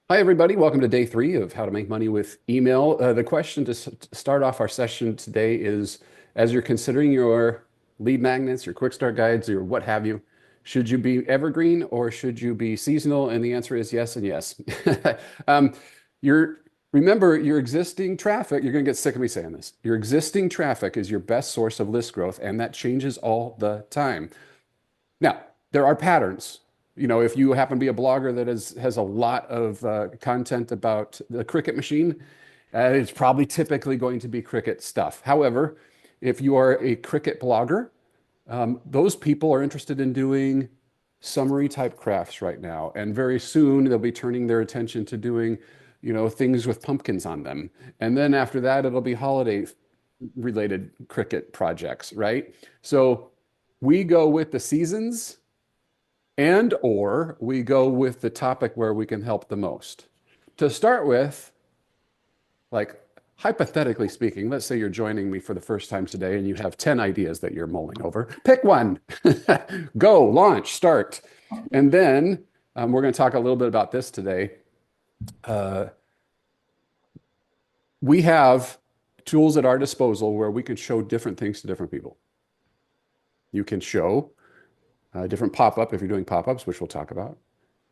Hi, everybody. Welcome to day 3 of How to Make Money with Email. The question to start off our session today is, as you're considering your lead magnets, your quick start guides, your what have you, should you be evergreen or should you be seasonal? And the answer is yes and yes. Um, your, remember, your existing traffic, you're going to get sick of me saying this. Your existing traffic is your best source of list growth, and that changes all the time. Now, there are patterns. If you happen to be a blogger that has a lot of content about the Cricut machine, it's probably typically going to be Cricut stuff. However, if you are a Cricut blogger, those people are interested in doing summary type crafts right now. And very soon they'll be turning their attention to doing, things with pumpkins on them. And then after that, it'll be holiday related Cricut projects, right? So we go with the seasons and or we go with the topic where we can help the most. To start with, like hypothetically speaking, let's say you're joining me for the first time today and you have 10 ideas that you're mulling over. Pick one. Go, launch, start. And then we're going to talk a little bit about this today. Uh, we have tools at our disposal where we can show different things to different people. You can show different pop-up if you're doing pop-ups, which we'll talk about,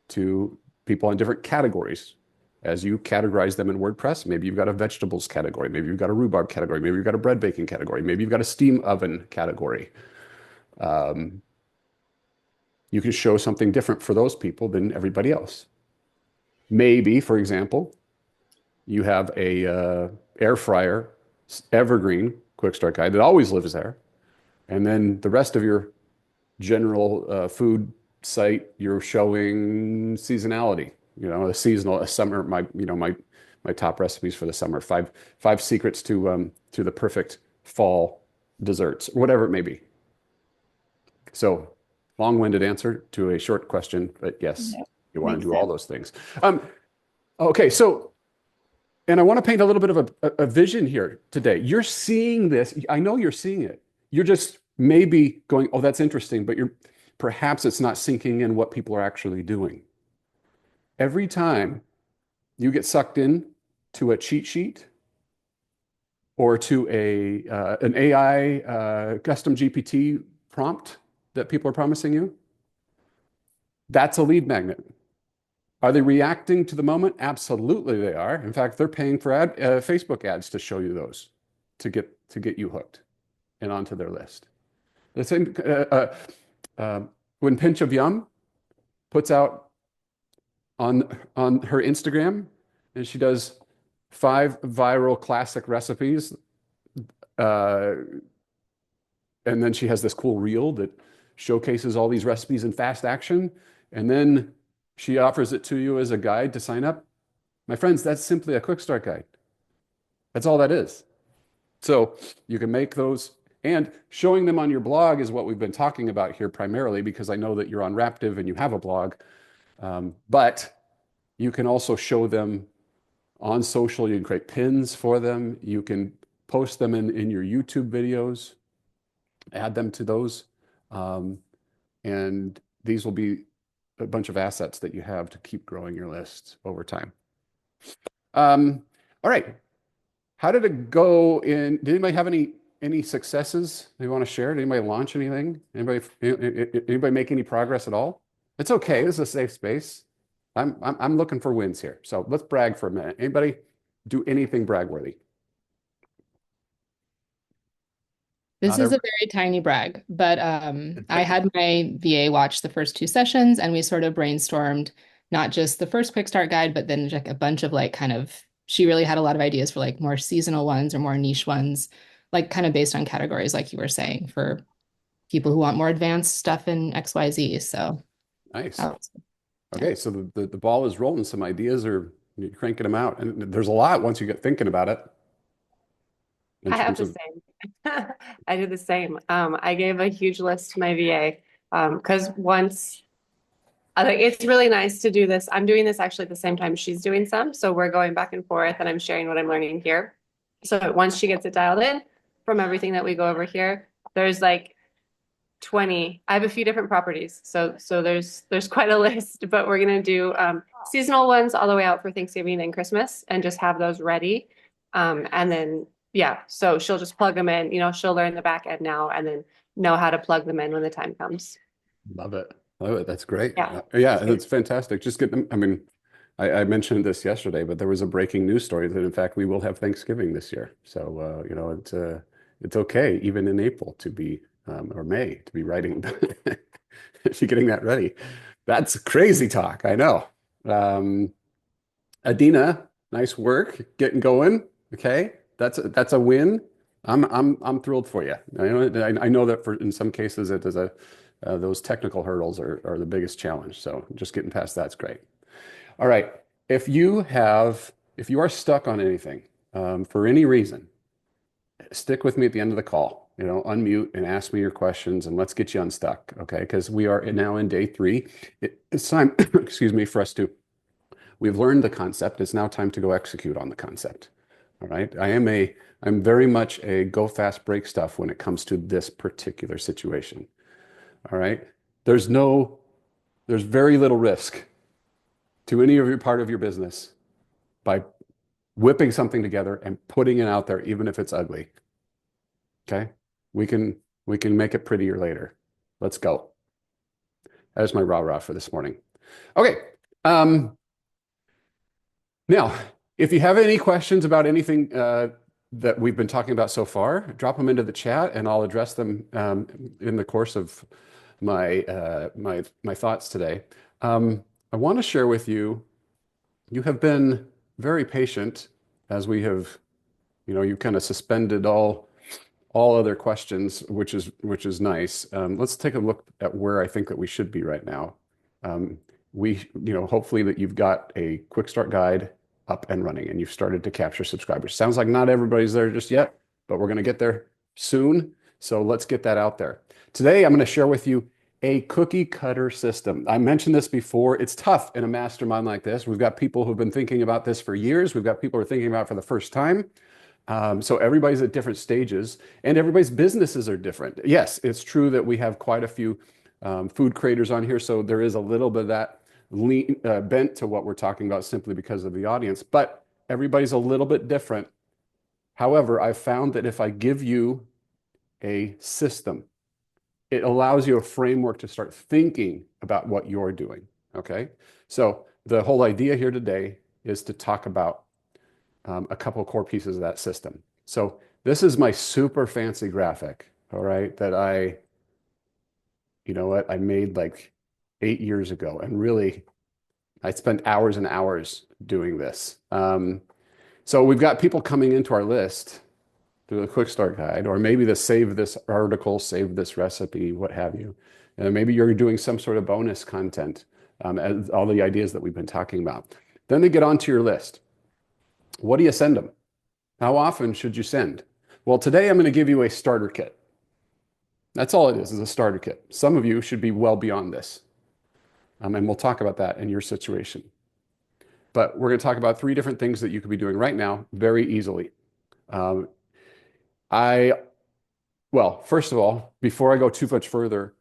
to people in different categories. As you categorize them in WordPress, maybe you've got a vegetables category, maybe you've got a rhubarb category, maybe you've got a bread baking category, maybe you've got a steam oven category. Um, you can show something different for those people than everybody else. Maybe, for example, you have a air fryer evergreen quick start guide that always lives there, and then the rest of your general food site, you're showing seasonality. A summer. My top recipes for the summer. Five secrets to the perfect fall desserts, whatever it may be. So, long-winded answer to a short question, but yes, Yeah, you want to makes do all sense. those things. Okay, so and I want to paint a little bit of a vision here today. You're seeing this. I know you're seeing it. You're just maybe going, oh, that's interesting, but perhaps it's not sinking in what people are actually doing. Every time you get sucked in to a cheat sheet or to an AI custom GPT prompt that people are promising you, that's a lead magnet. Are they reacting to the moment? Absolutely, they are. In fact, they're paying for Facebook ads to show you those to get you hooked and onto their list. The same when Pinch of Yum puts out on her Instagram, and she does 5 viral classic recipes, uh, and then she has this cool reel that showcases all these recipes in fast action, and then she offers it to you as a guide to sign up. My friends, that's simply a quick start guide. That's all that is. So you can make those, and showing them on your blog is what we've been talking about here primarily, because I know that you're on Raptive and you have a blog. But you can also show them on social. You can create pins for them. You can post them in your YouTube videos, add them to those. Um, and these will be a bunch of assets that you have to keep growing your list over time. All right. How did it go did anybody have any successes they want to share? Did anybody launch anything? Anybody make any progress at all? It's okay. This is a safe space. I'm looking for wins here. So let's brag for a minute. Anybody do anything brag-worthy? This Not is a everybody. very tiny brag, but I had my VA watch the first two sessions and we sort of brainstormed not just the first quick start guide, but then like a bunch of like kind of she really had a lot of ideas for like more seasonal ones or more niche ones, like kind of based on categories, like you were saying, for people who want more advanced stuff in XYZ. So Nice. that was, yeah. Okay, so the ball is rolling. Some ideas are you're cranking them out, and there's a lot once you get thinking about it in I have terms the of. same. I did the same. I gave a huge list to my VA because once I think it's really nice to do this. I'm doing this actually at the same time she's doing some, so we're going back and forth, and I'm sharing what I'm learning here. So once she gets it dialed in from everything that we go over here, there's like 20. I have a few different properties, so there's quite a list, but we're gonna do seasonal ones all the way out for Thanksgiving and Christmas, and just have those ready. And then yeah, so she'll just plug them in. She'll learn the back end now, and then know how to plug them in when the time comes. Love it. Love it. That's great. Yeah. Yeah, that's fantastic. Just get them. I mean, I mentioned this yesterday, but there was a breaking news story that in fact we will have Thanksgiving this year. So it's okay even in April to be or May to be writing to be getting that ready. That's crazy talk. I know. Adina, nice work getting going. Okay, that's a win. I'm thrilled for you. I know that in some cases it is those technical hurdles are the biggest challenge. So just getting past that's great. All right. If you are stuck on anything for any reason, stick with me at the end of the call. Unmute and ask me your questions, and let's get you unstuck. Okay? Because we are now in day 3. It's time, excuse me, for us to. We've learned the concept. It's now time to go execute on the concept. All right. I'm very much a go fast, break stuff when it comes to this particular situation. All right. There's very little risk to any of your part of your business by whipping something together and putting it out there, even if it's ugly. Okay. We can make it prettier later. Let's go. That is my rah-rah for this morning. Okay. Now, if you have any questions about anything that we've been talking about so far, drop them into the chat and I'll address them in the course of my my thoughts today. I want to share with you, you have been very patient as we have, you've kind of suspended all other questions, which is nice. Let's take a look at where I think that we should be right now. Hopefully that you've got a quick start guide up and running and you've started to capture subscribers. Sounds like not everybody's there just yet, but we're going to get there soon. So let's get that out there. Today, I'm going to share with you a cookie cutter system. I mentioned this before. It's tough in a mastermind like this. We've got people who've been thinking about this for years. We've got people who are thinking about it for the first time. So everybody's at different stages and everybody's businesses are different. Yes, it's true that we have quite a few food creators on here. So there is a little bit of that bent to what we're talking about simply because of the audience, but everybody's a little bit different. However, I've found that if I give you a system, it allows you a framework to start thinking about what you're doing. Okay. So the whole idea here today is to talk about a couple of core pieces of that system. So this is my super fancy graphic. All right. That I made like 8 years ago. And really, I spent hours and hours doing this. So we've got people coming into our list through the quick start guide, or maybe the save this article, save this recipe, what have you. And maybe you're doing some sort of bonus content, as all the ideas that we've been talking about. Then they get onto your list. What do you send them? How often should you send? Well, today I'm going to give you a starter kit. That's all it is a starter kit. Some of you should be well beyond this. And we'll talk about that in your situation. But we're going to talk about 3 different things that you could be doing right now very easily. Well, first of all, before I go too much further,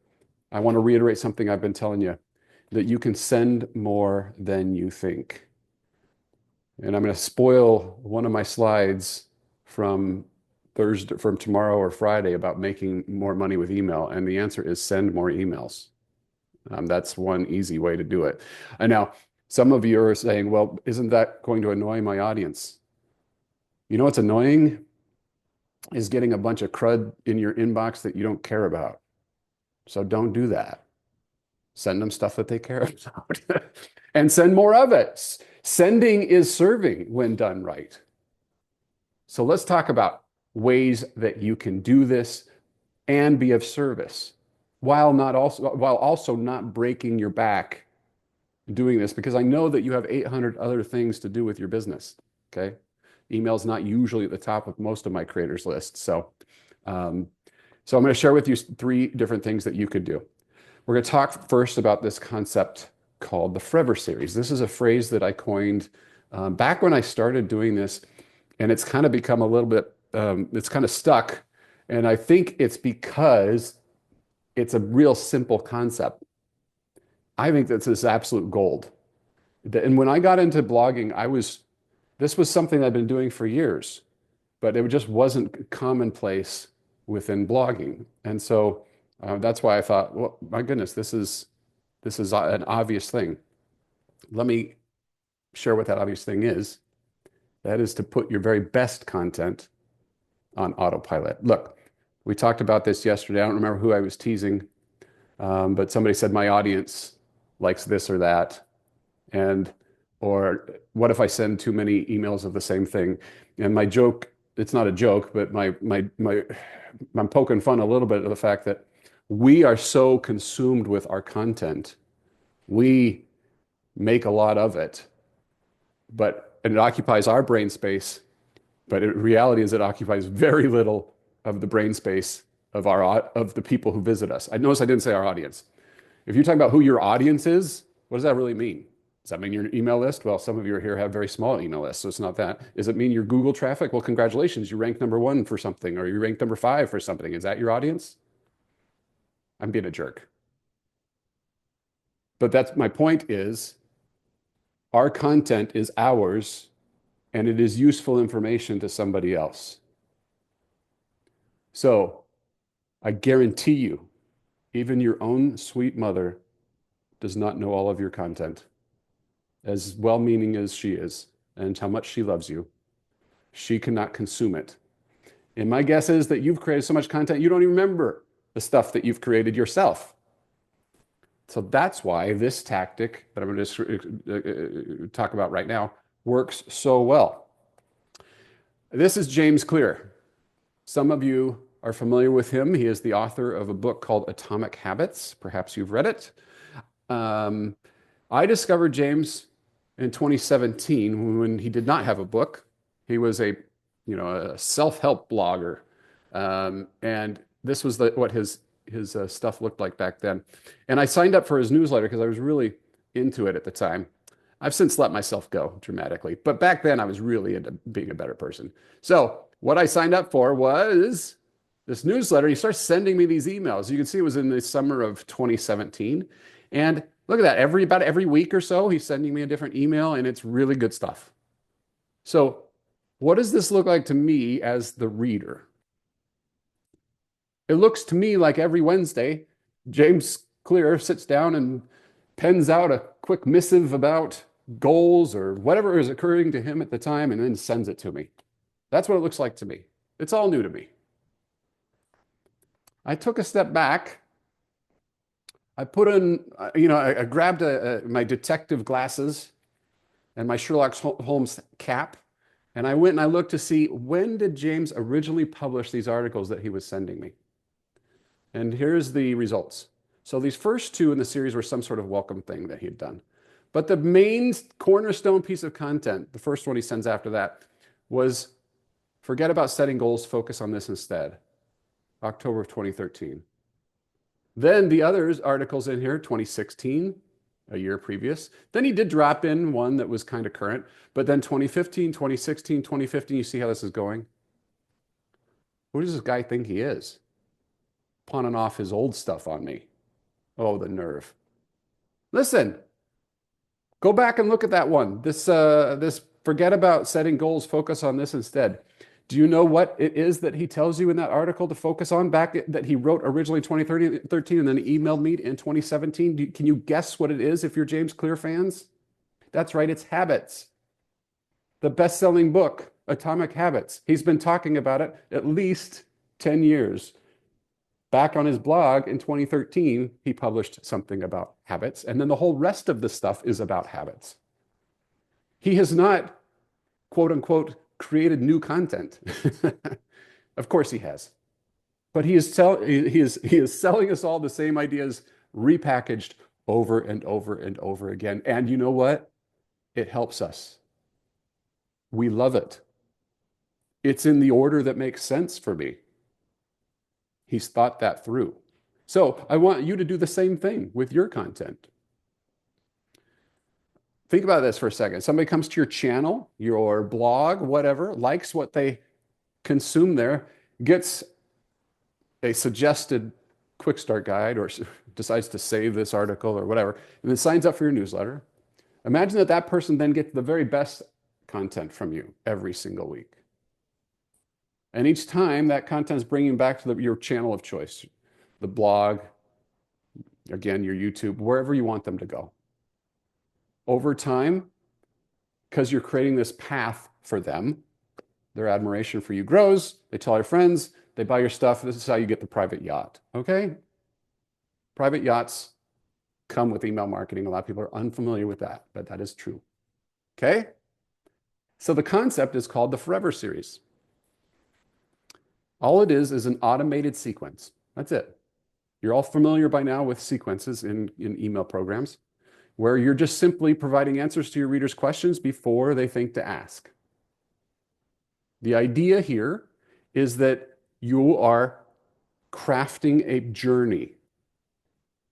I want to reiterate something I've been telling you, that you can send more than you think. And I'm going to spoil one of my slides from tomorrow or Friday about making more money with email. And the answer is send more emails. That's one easy way to do it. And now some of you are saying, well, isn't that going to annoy my audience? You know what's annoying is getting a bunch of crud in your inbox that you don't care about. So don't do that. Send them stuff that they care about and send more of it. Sending is serving when done right. So let's talk about ways that you can do this and be of service while also not breaking your back doing this, because I know that you have 800 other things to do with your business. Okay. Email is not usually at the top of most of my creators lists. So I'm going to share with you 3 different things that you could do. We're going to talk first about this concept called the Forever series. This is a phrase that I coined back when I started doing this, and it's kind of become a little bit, it's kind of stuck. And I think it's because it's a real simple concept. I think this is absolute gold. And when I got into blogging, this was something I've been doing for years, but it just wasn't commonplace within blogging. And so that's why I thought, well, my goodness, this is an obvious thing. Let me share what that obvious thing is. That is to put your very best content on autopilot. Look, we talked about this yesterday. I don't remember who I was teasing, but somebody said my audience likes this or that. Or what if I send too many emails of the same thing? And my joke, it's not a joke, but I'm poking fun a little bit of the fact that we are so consumed with our content. We make a lot of it, and it occupies our brain space, but reality is it occupies very little of the brain space of the people who visit us. I notice I didn't say our audience. If you're talking about who your audience is, what does that really mean? Does that mean your email list? Well, some of you here have very small email lists, so it's not that. Does it mean your Google traffic? Well, congratulations, you ranked #1 for something, or you ranked #5 for something. Is that your audience? I'm being a jerk. But that's my point is our content is ours and it is useful information to somebody else. So I guarantee you, even your own sweet mother does not know all of your content. As well-meaning as she is and how much she loves you, she cannot consume it. And my guess is that you've created so much content, you don't even remember the stuff that you've created yourself. So that's why this tactic that I'm going to talk about right now works so well. This is James Clear. Some of you are familiar with him. He is the author of a book called Atomic Habits. Perhaps you've read it. I discovered James in 2017 when he did not have a book. He was a self-help blogger. And this was what his stuff looked like back then. And I signed up for his newsletter because I was really into it at the time. I've since let myself go dramatically, but back then I was really into being a better person. So what I signed up for was this newsletter. He starts sending me these emails. You can see it was in the summer of 2017. And look at that, about every week or so, he's sending me a different email, and it's really good stuff. So what does this look like to me as the reader? It looks to me like every Wednesday, James Clear sits down and pens out a quick missive about goals or whatever is occurring to him at the time and then sends it to me. That's what it looks like to me. It's all new to me. I took a step back. I put in, I grabbed my detective glasses and my Sherlock Holmes cap, and I went and I looked to see when did James originally publish these articles that he was sending me. And here's the results. So these first two in the series were some sort of welcome thing that he had done. But the main cornerstone piece of content, the first one he sends after that, was forget about setting goals, focus on this instead. October of 2013. Then the others articles in here, 2016, a year previous. Then he did drop in one that was kind of current, but then 2015, 2016, 2015, you see how this is going? Who does this guy think he is? Pawning off his old stuff on me. Oh, the nerve. Listen, go back and look at that one. This forget about setting goals, focus on this instead. Do you know what it is that he tells you in that article to focus on that he wrote originally 2013 and then he emailed me in 2017? Can you guess what it is if you're James Clear fans? That's right, it's habits. The best-selling book, Atomic Habits. He's been talking about it at least 10 years. Back on his blog in 2013, he published something about habits, and then the whole rest of the stuff is about habits. He has not, quote unquote, created new content. Of course he has. But he is selling us all the same ideas repackaged over and over and over again. And you know what? It helps us. We love it. It's in the order that makes sense for me. He's thought that through. So I want you to do the same thing with your content. Think about this for a second. Somebody comes to your channel, your blog, whatever, likes what they consume there, gets a suggested quick start guide or decides to save this article or whatever, and then signs up for your newsletter, imagine that that person then gets the very best content from you every single week. And each time that content is bringing back to your channel of choice, the blog, again, your YouTube, wherever you want them to go. Over time, because you're creating this path for them, their admiration for you grows. They tell their friends, they buy your stuff. This is how you get the private yacht. Okay? Private yachts come with email marketing. A lot of people are unfamiliar with that, but that is true. Okay? So the concept is called the Forever Series. All it is an automated sequence. That's it. You're all familiar by now with sequences in email programs where you're just simply providing answers to your readers' questions before they think to ask. The idea here is that you are crafting a journey.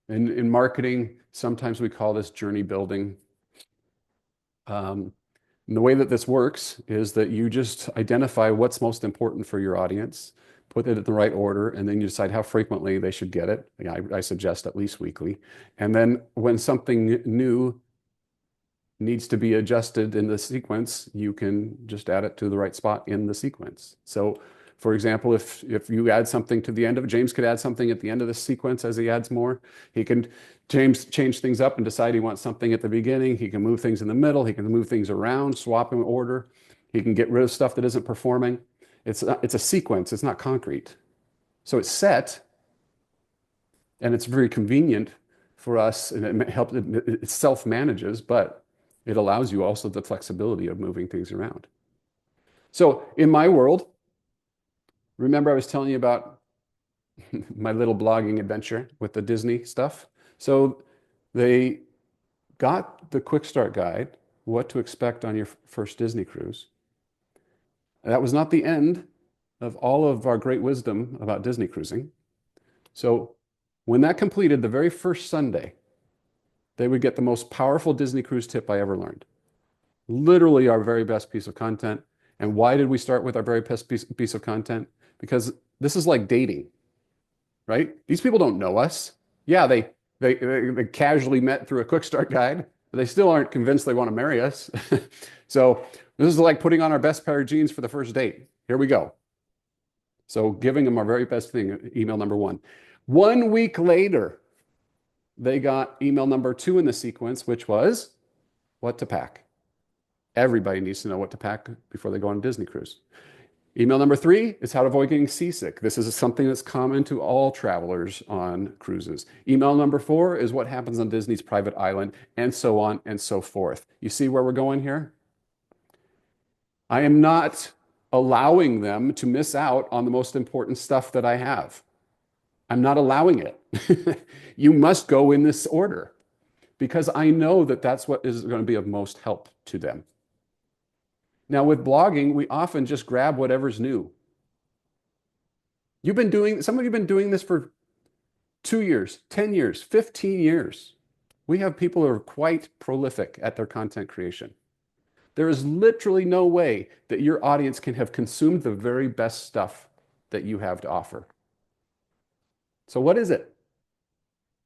In marketing, sometimes we call this journey building. And the way that this works is that you just identify what's most important for your audience, put it in the right order, and then you decide how frequently they should get it. I suggest at least weekly. And then when something new needs to be adjusted in the sequence, you can just add it to the right spot in the sequence. So for example, if you add something to the end of it, James could add something at the end of the sequence as he adds more. James change things up and decide he wants something at the beginning. He can move things in the middle. He can move things around, swap in order. He can get rid of stuff that isn't performing. It's a sequence. It's not concrete. So it's set, and it's very convenient for us, and it self-manages, but it allows you also the flexibility of moving things around. So in my world, remember I was telling you about my little blogging adventure with the Disney stuff? So they got the Quick Start Guide, what to expect on your first Disney cruise. That was not the end of all of our great wisdom about Disney cruising. So when that completed, the very first Sunday, they would get the most powerful Disney cruise tip I ever learned. Literally our very best piece of content. And why did we start with our very best piece of content? Because this is like dating, right? These people don't know us. Yeah, they casually met through a Quick Start Guide, but they still aren't convinced they want to marry us. So this is like putting on our best pair of jeans for the first date. Here we go. So giving them our very best thing, email number 1. 1 week later, they got email number 2 in the sequence, which was what to pack. Everybody needs to know what to pack before they go on a Disney cruise. Email number 3 is how to avoid getting seasick. This is something that's common to all travelers on cruises. Email number 4 is what happens on Disney's private island, and so on and so forth. You see where we're going here? I am not allowing them to miss out on the most important stuff that I have. I'm not allowing it. You must go in this order because I know that that's what is going to be of most help to them. Now, with blogging, we often just grab whatever's new. Some of you have been doing this for 2 years, 10 years, 15 years. We have people who are quite prolific at their content creation. There is literally no way that your audience can have consumed the very best stuff that you have to offer. So what is it?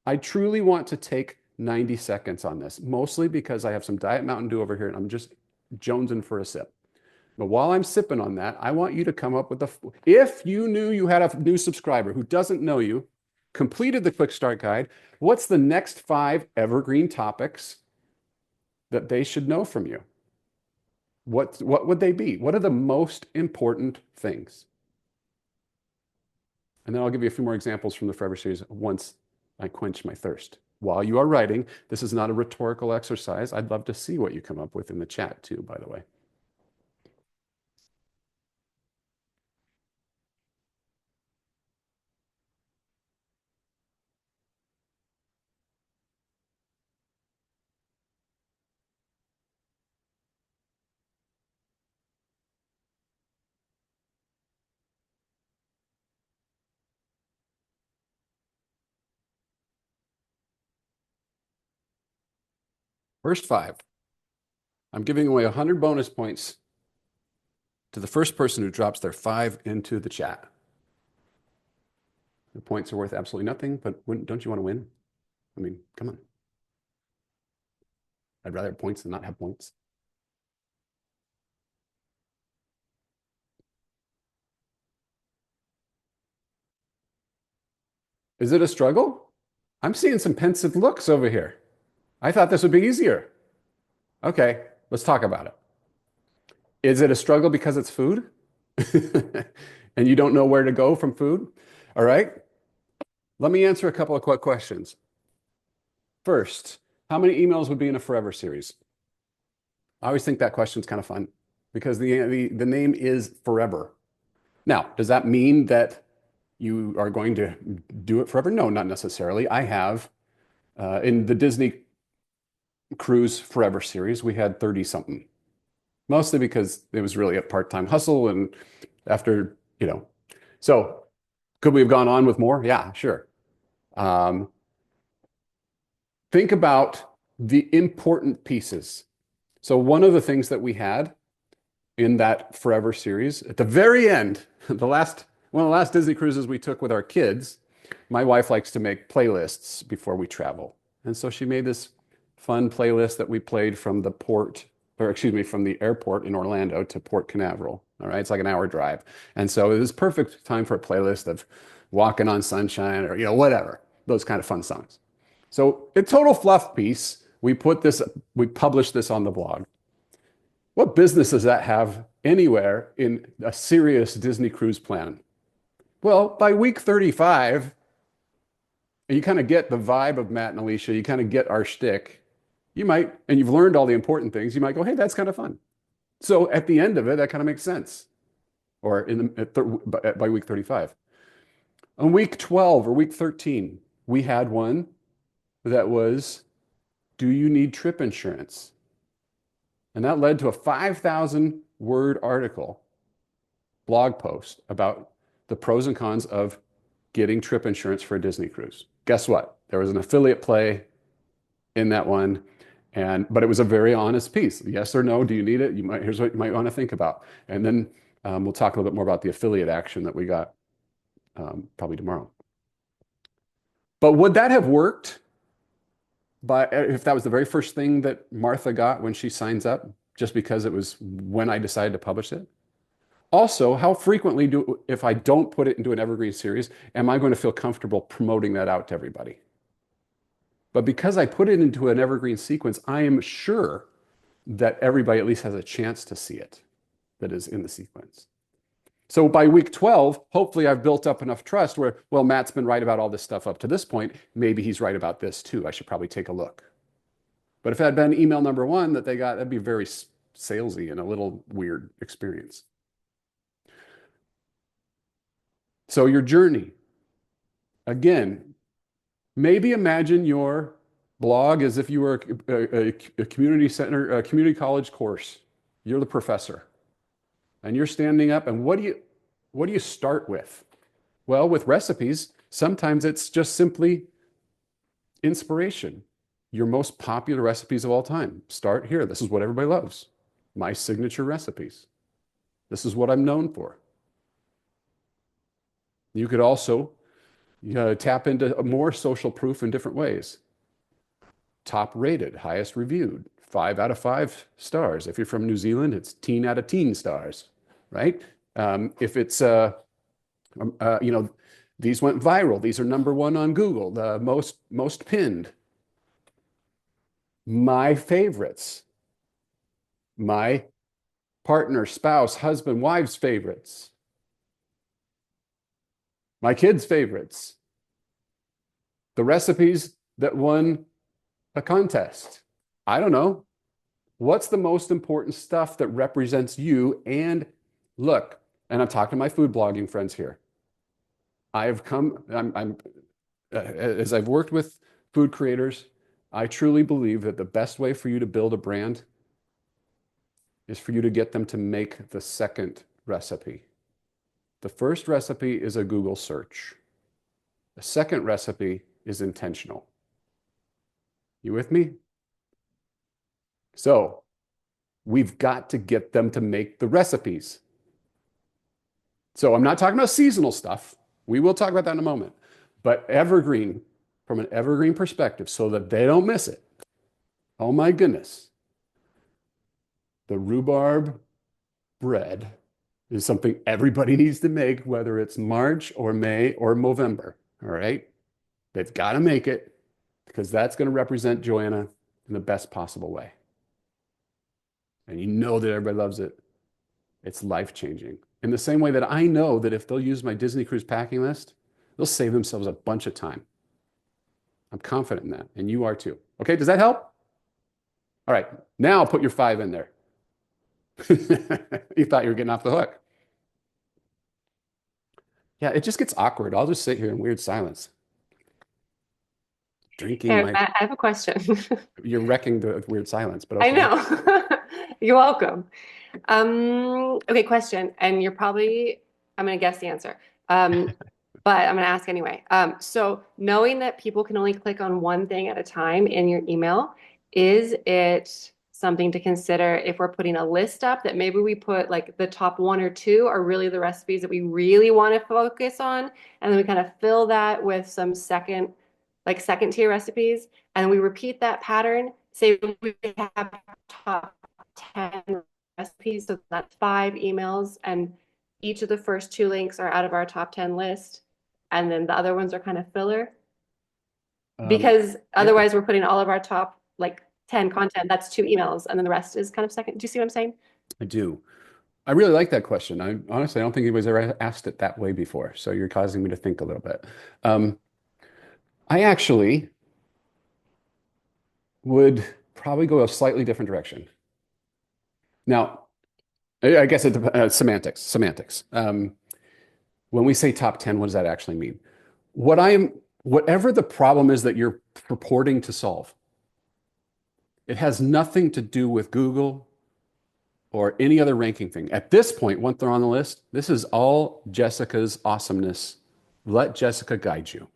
I truly want to take 90 seconds on this, mostly because I have some Diet Mountain Dew over here and I'm just jonesing for a sip. But while I'm sipping on that, I want you to come up with if you knew you had a new subscriber who doesn't know you, completed the Quick Start Guide, what's the next 5 evergreen topics that they should know from you? What would they be? What are the most important things? And then I'll give you a few more examples from the Forever series once I quench my thirst. While you are writing, this is not a rhetorical exercise. I'd love to see what you come up with in the chat too, by the way. First 5. I'm giving away 100 bonus points to the first person who drops their 5 into the chat. The points are worth absolutely nothing, but don't you want to win? I mean, come on. I'd rather have points than not have points. Is it a struggle? I'm seeing some pensive looks over here. I thought this would be easier. Okay, let's talk about it. Is it a struggle because it's food? And you don't know where to go from food? All right. Let me answer a couple of quick questions. First, how many emails would be in a forever series? I always think that question's kind of fun because the name is forever. Now, does that mean that you are going to do it forever? No, not necessarily. I have in the Disney Cruise Forever series, we had 30 something, mostly because it was really a part-time hustle. And after, so could we have gone on with more? Yeah, sure. Think about the important pieces. So one of the things that we had in that Forever series, at the very end, one of the last Disney cruises we took with our kids, my wife likes to make playlists before we travel. And so she made this fun playlist that we played from the from the airport in Orlando to Port Canaveral. All right, it's like an hour drive. And so it was perfect time for a playlist of Walking on Sunshine or, whatever, those kind of fun songs. So a total fluff piece, we published this on the blog. What business does that have anywhere in a serious Disney cruise plan? Well, by week 35, you kind of get the vibe of Matt and Alicia, you kind of get our shtick. And you've learned all the important things, you might go, hey, that's kind of fun. So at the end of it, that kind of makes sense. Or by week 35. On week 12 or week 13, we had one that was, do you need trip insurance? And that led to a 5,000 word blog post about the pros and cons of getting trip insurance for a Disney cruise. Guess what? There was an affiliate play in that one, but it was a very honest piece. Yes or no, do you need it? Here's what you might want to think about. And then we'll talk a little bit more about the affiliate action that we got probably tomorrow. But would that have worked if that was the very first thing that Martha got when she signs up, just because it was when I decided to publish it? Also, how frequently if I don't put it into an evergreen series, am I going to feel comfortable promoting that out to everybody? But because I put it into an evergreen sequence, I am sure that everybody at least has a chance to see it that is in the sequence. So by week 12, hopefully I've built up enough trust where, well, Matt's been right about all this stuff up to this point. Maybe he's right about this too. I should probably take a look. But if it had been email number 1 that they got, that'd be very salesy and a little weird experience. So your journey. Again, maybe imagine your blog as if you were a community college course. You're the professor. And you're standing up, and what do you start with? Well, with recipes, sometimes it's just simply inspiration. Your most popular recipes of all time. Start here. This is what everybody loves. My signature recipes. This is what I'm known for. You could also tap into more social proof in different ways. Top rated, highest reviewed, 5 out of 5 stars. If you're from New Zealand, it's 10 out of 10 stars. Right? If it's, these went viral. These are number 1 on Google, the most pinned. My favorites. My partner, spouse, husband, wife's favorites. My kids' favorites. The recipes that won a contest. I don't know. What's the most important stuff that represents you? And look, and I'm talking to my food blogging friends here. As I've worked with food creators, I truly believe that the best way for you to build a brand is for you to get them to make the second recipe. The first recipe is a Google search. The second recipe is intentional. You with me? So we've got to get them to make the recipes. So I'm not talking about seasonal stuff. We will talk about that in a moment. But evergreen, from an evergreen perspective, so that they don't miss it. Oh my goodness. The rhubarb bread is something everybody needs to make, whether it's March or May or November. All right. They've got to make it because that's going to represent Joanna in the best possible way. And you know that everybody loves it. It's life-changing. In the same way that I know that if they'll use my Disney Cruise packing list, they'll save themselves a bunch of time. I'm confident in that, and you are too. Okay, does that help? All right, now put your 5 in there. You thought you were getting off the hook. Yeah, it just gets awkward. I'll just sit here in weird silence. Drinking Hey, my, Matt, I have a question. you're wrecking the weird silence, but I okay. know. You're welcome. Okay, question, and I'm gonna guess the answer. But I'm gonna ask anyway. So knowing that people can only click on one thing at a time in your email, is it something to consider if we're putting a list up that maybe we put like the top 1 or 2 are really the recipes that we really want to focus on, and then we kind of fill that with some second tier recipes, and we repeat that pattern. Say we have top 10 recipes, so that's 5 emails, and each of the first 2 links are out of our top 10 list, and then the other ones are kind of filler. Because otherwise we're putting all of our top 10 content, that's 2 emails, and then the rest is kind of second. Do you see what I'm saying? I do. I really like that question. I honestly, I don't think anybody's ever asked it that way before. So you're causing me to think a little bit. I actually would probably go a slightly different direction. Now, I guess it depends, semantics. When we say top 10, what does that actually mean? Whatever the problem is that you're purporting to solve, it has nothing to do with Google or any other ranking thing. At this point, once they're on the list, this is all Jessica's awesomeness. Let Jessica guide you.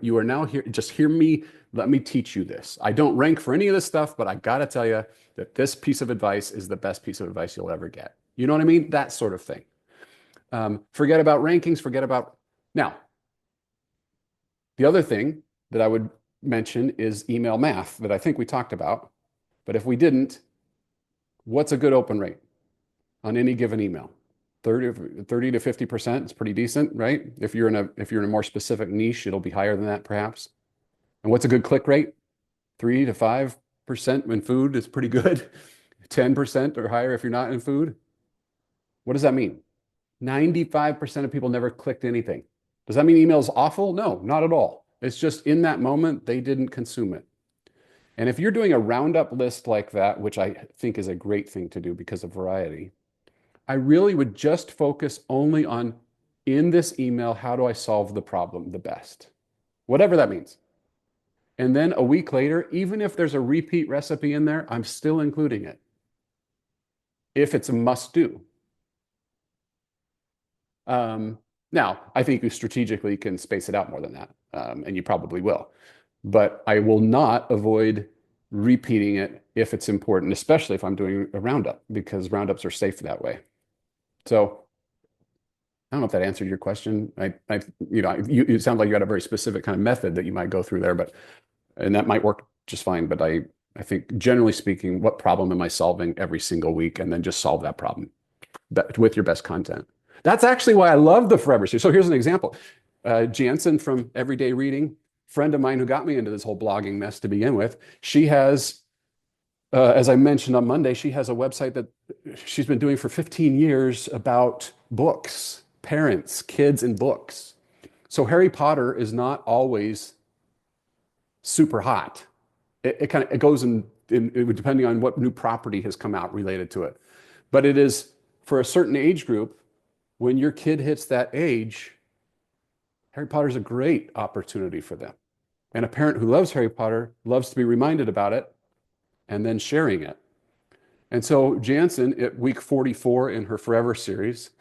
You are now here. Just hear me. Let me teach you this. I don't rank for any of this stuff, but I got to tell you that this piece of advice is the best piece of advice you'll ever get. You know what I mean? That sort of thing. Forget about rankings. Now, the other thing that I would mention is email math that I think we talked about. But if we didn't, what's a good open rate on any given email? 30 to 50% is pretty decent, right? If you're in a more specific niche, it'll be higher than that perhaps. And what's a good click rate? 3 to 5% in food is pretty good. 10% or higher if you're not in food. What does that mean? 95% of people never clicked anything. Does that mean email's awful? No, not at all. It's just in that moment, they didn't consume it. And if you're doing a roundup list like that, which I think is a great thing to do because of variety, I really would just focus only on, in this email, how do I solve the problem the best? Whatever that means. And then a week later, even if there's a repeat recipe in there, I'm still including it if it's a must do. Now, I think you strategically can space it out more than that, and you probably will. But I will not avoid repeating it if it's important, especially if I'm doing a roundup, because roundups are safe that way. So I don't know if that answered your question. It sounds like you had a very specific kind of method that you might go through there, and that might work just fine. But I think generally speaking, what problem am I solving every single week, and then just solve that problem with your best content. That's actually why I love the Forever series. So here's an example. Jansen from Everyday Reading, friend of mine who got me into this whole blogging mess to begin with. She has, as I mentioned on Monday, she has a website that she's been doing for 15 years about books, parents, kids, and books. So Harry Potter is not always super hot. It goes in depending on what new property has come out related to it. But it is for a certain age group. When your kid hits that age, Harry Potter is a great opportunity for them. And a parent who loves Harry Potter loves to be reminded about it and then sharing it. And so Jansen, at week 44 in her Forever series,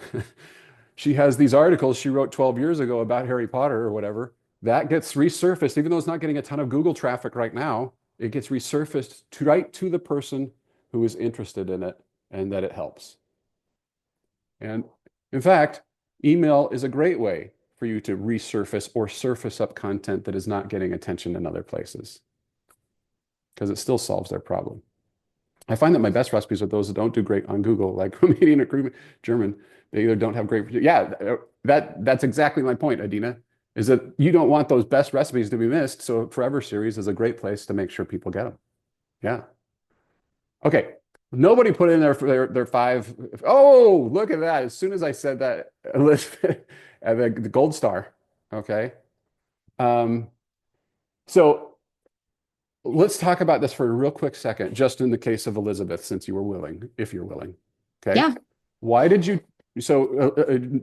she has these articles she wrote 12 years ago about Harry Potter or whatever. That gets resurfaced, even though it's not getting a ton of Google traffic right now, it gets resurfaced right to the person who is interested in it and that it helps. And in fact, email is a great way for for you to resurface or surface up content that is not getting attention in other places, because it still solves their problem. I find that my best recipes are those that don't do great on Google, like Romanian or German. They either don't have great, yeah, that's exactly my point, Adina, is that you don't want those best recipes to be missed. So Forever Series is a great place to make sure people get them. Yeah. Okay. Nobody put in their 5. Oh, look at that. As soon as I said that, Elizabeth, the gold star. Okay. So let's talk about this for a real quick second, just in the case of Elizabeth, since you were willing, if you're willing. Okay. Yeah. Why did you? So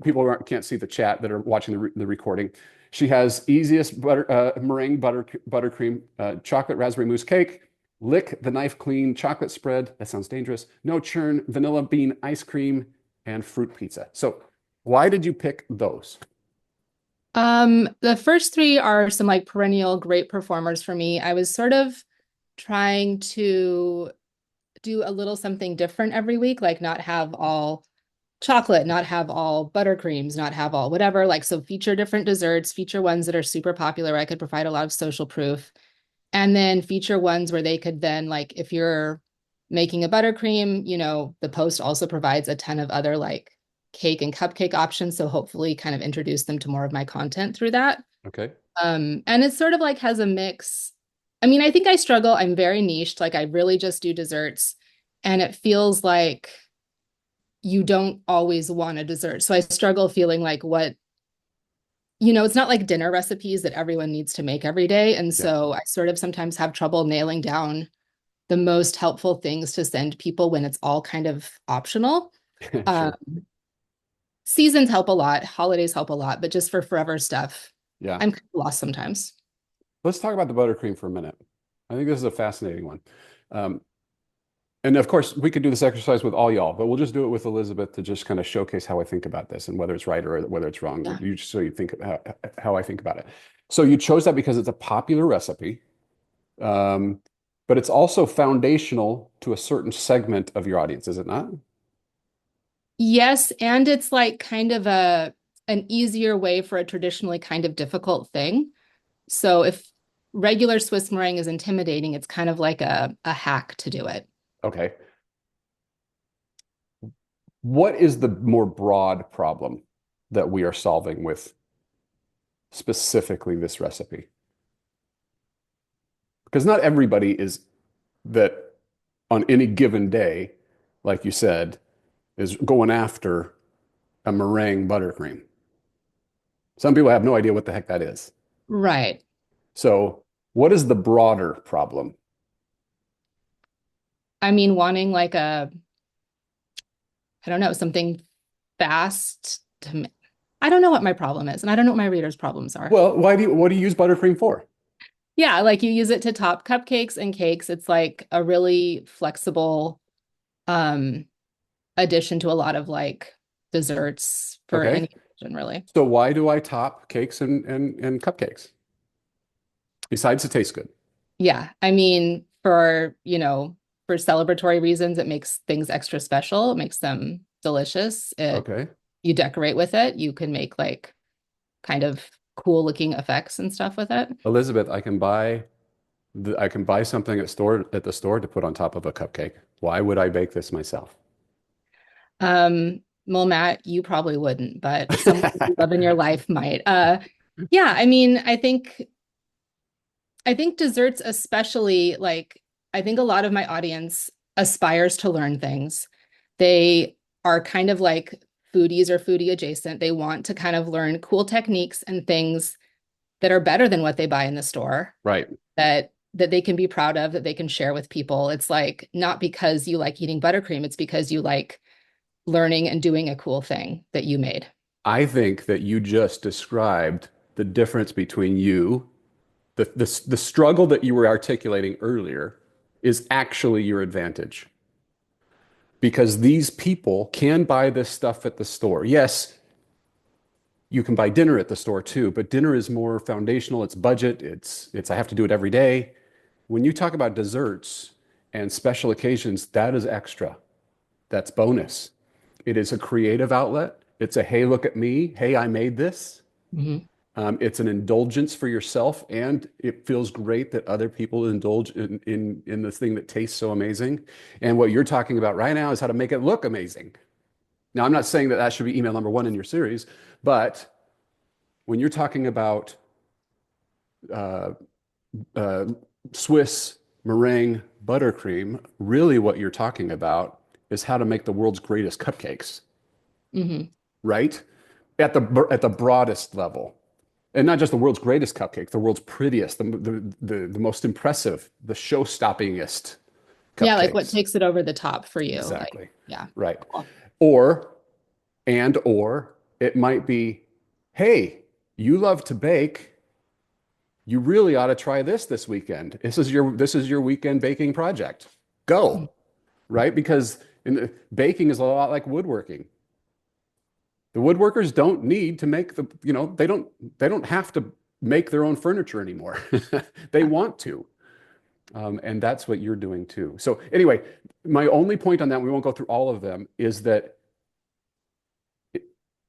people can't see the chat that are watching the recording. She has easiest meringue buttercream chocolate raspberry mousse cake, lick the knife clean chocolate spread. That sounds dangerous. No churn vanilla bean ice cream and fruit pizza. So why did you pick those? The first 3 are some like perennial great performers for me. I was sort of trying to do a little something different every week, like not have all chocolate, not have all buttercreams, not have all whatever. Like, so feature different desserts, feature ones that are super popular. I could provide a lot of social proof, and then feature ones where they could then, like, if you're making a buttercream, you know, the post also provides a ton of other like cake and cupcake options. So hopefully kind of introduce them to more of my content through that. Okay. And it sort of like has a mix. I mean, I think I struggle. I'm very niched. Like, I really just do desserts, and it feels like you don't always want a dessert. So I struggle feeling like it's not like dinner recipes that everyone needs to make every day. And so I sort of sometimes have trouble nailing down the most helpful things to send people when it's all kind of optional. Sure. Seasons help a lot, holidays help a lot, but just for forever stuff, Yeah. I'm kind of lost sometimes. Let's talk about the buttercream for a minute. I think this is a fascinating one. And of course, we could do this exercise with all y'all, but we'll just do it with Elizabeth to just kind of showcase how I think about this and whether it's right or whether it's wrong. Yeah. So you think how I think about it. So you chose that because it's a popular recipe, but it's also foundational to a certain segment of your audience, is it not? Yes, and it's like kind of an easier way for a traditionally kind of difficult thing. So if regular Swiss meringue is intimidating, it's kind of like a hack to do it. Okay. What is the more broad problem that we are solving with specifically this recipe? Because not everybody is that on any given day, like you said, is going after a meringue buttercream. Some people have no idea what the heck that is. Right. So, what is the broader problem? I mean, wanting like I don't know, something fast I don't know what my problem is, and I don't know what my readers' problems are. Well, what do you use buttercream for? Yeah, like you use it to top cupcakes and cakes. It's like a really flexible addition to a lot of like desserts for Okay. any occasion, really. So why do I top cakes and cupcakes? Besides, it tastes good. Yeah, I mean, for celebratory reasons, it makes things extra special. It makes them delicious. Okay. You decorate with it. You can make like kind of cool looking effects and stuff with it. Elizabeth, I can buy something at the store to put on top of a cupcake. Why would I bake this myself? Well, Matt, you probably wouldn't, but someone you love in your life might. Yeah, I mean, I think desserts, especially, like, I think a lot of my audience aspires to learn things. They are kind of like foodies or foodie adjacent. They want to kind of learn cool techniques and things that are better than what they buy in the store. Right. That they can be proud of, that they can share with people. It's like not because you like eating buttercream, it's because you like learning and doing a cool thing that you made. I think that you just described the difference between you, the struggle that you were articulating earlier is actually your advantage. Because these people can buy this stuff at the store. Yes, you can buy dinner at the store too, but dinner is more foundational. It's budget. It's I have to do it every day. When you talk about desserts and special occasions, that is extra. That's bonus. It is a creative outlet. It's a, hey, look at me. Hey, I made this. Mhm. It's an indulgence for yourself, and it feels great that other people indulge in this thing that tastes so amazing. And what you're talking about right now is how to make it look amazing. Now, I'm not saying that that should be email number one in your series, but when you're talking about uh, uh, Swiss meringue buttercream, really what you're talking about is how to make the world's greatest cupcakes, Mhm. right? At the broadest level. And not just the world's greatest cupcake, the world's prettiest, the most impressive, the show-stoppingest Yeah, like what cupcakes. takes it over the top for you? Like, Exactly. yeah. Right. Cool. Or, or it might be, hey, you love to bake. You really ought to try this weekend. This is your weekend baking project. Mhm. Go, right? Because baking is a lot like woodworking. The woodworkers don't need to make they don't have to make their own furniture anymore. They Yeah. want to. And that's what you're doing too. So anyway, my only point on that, we won't go through all of them, is that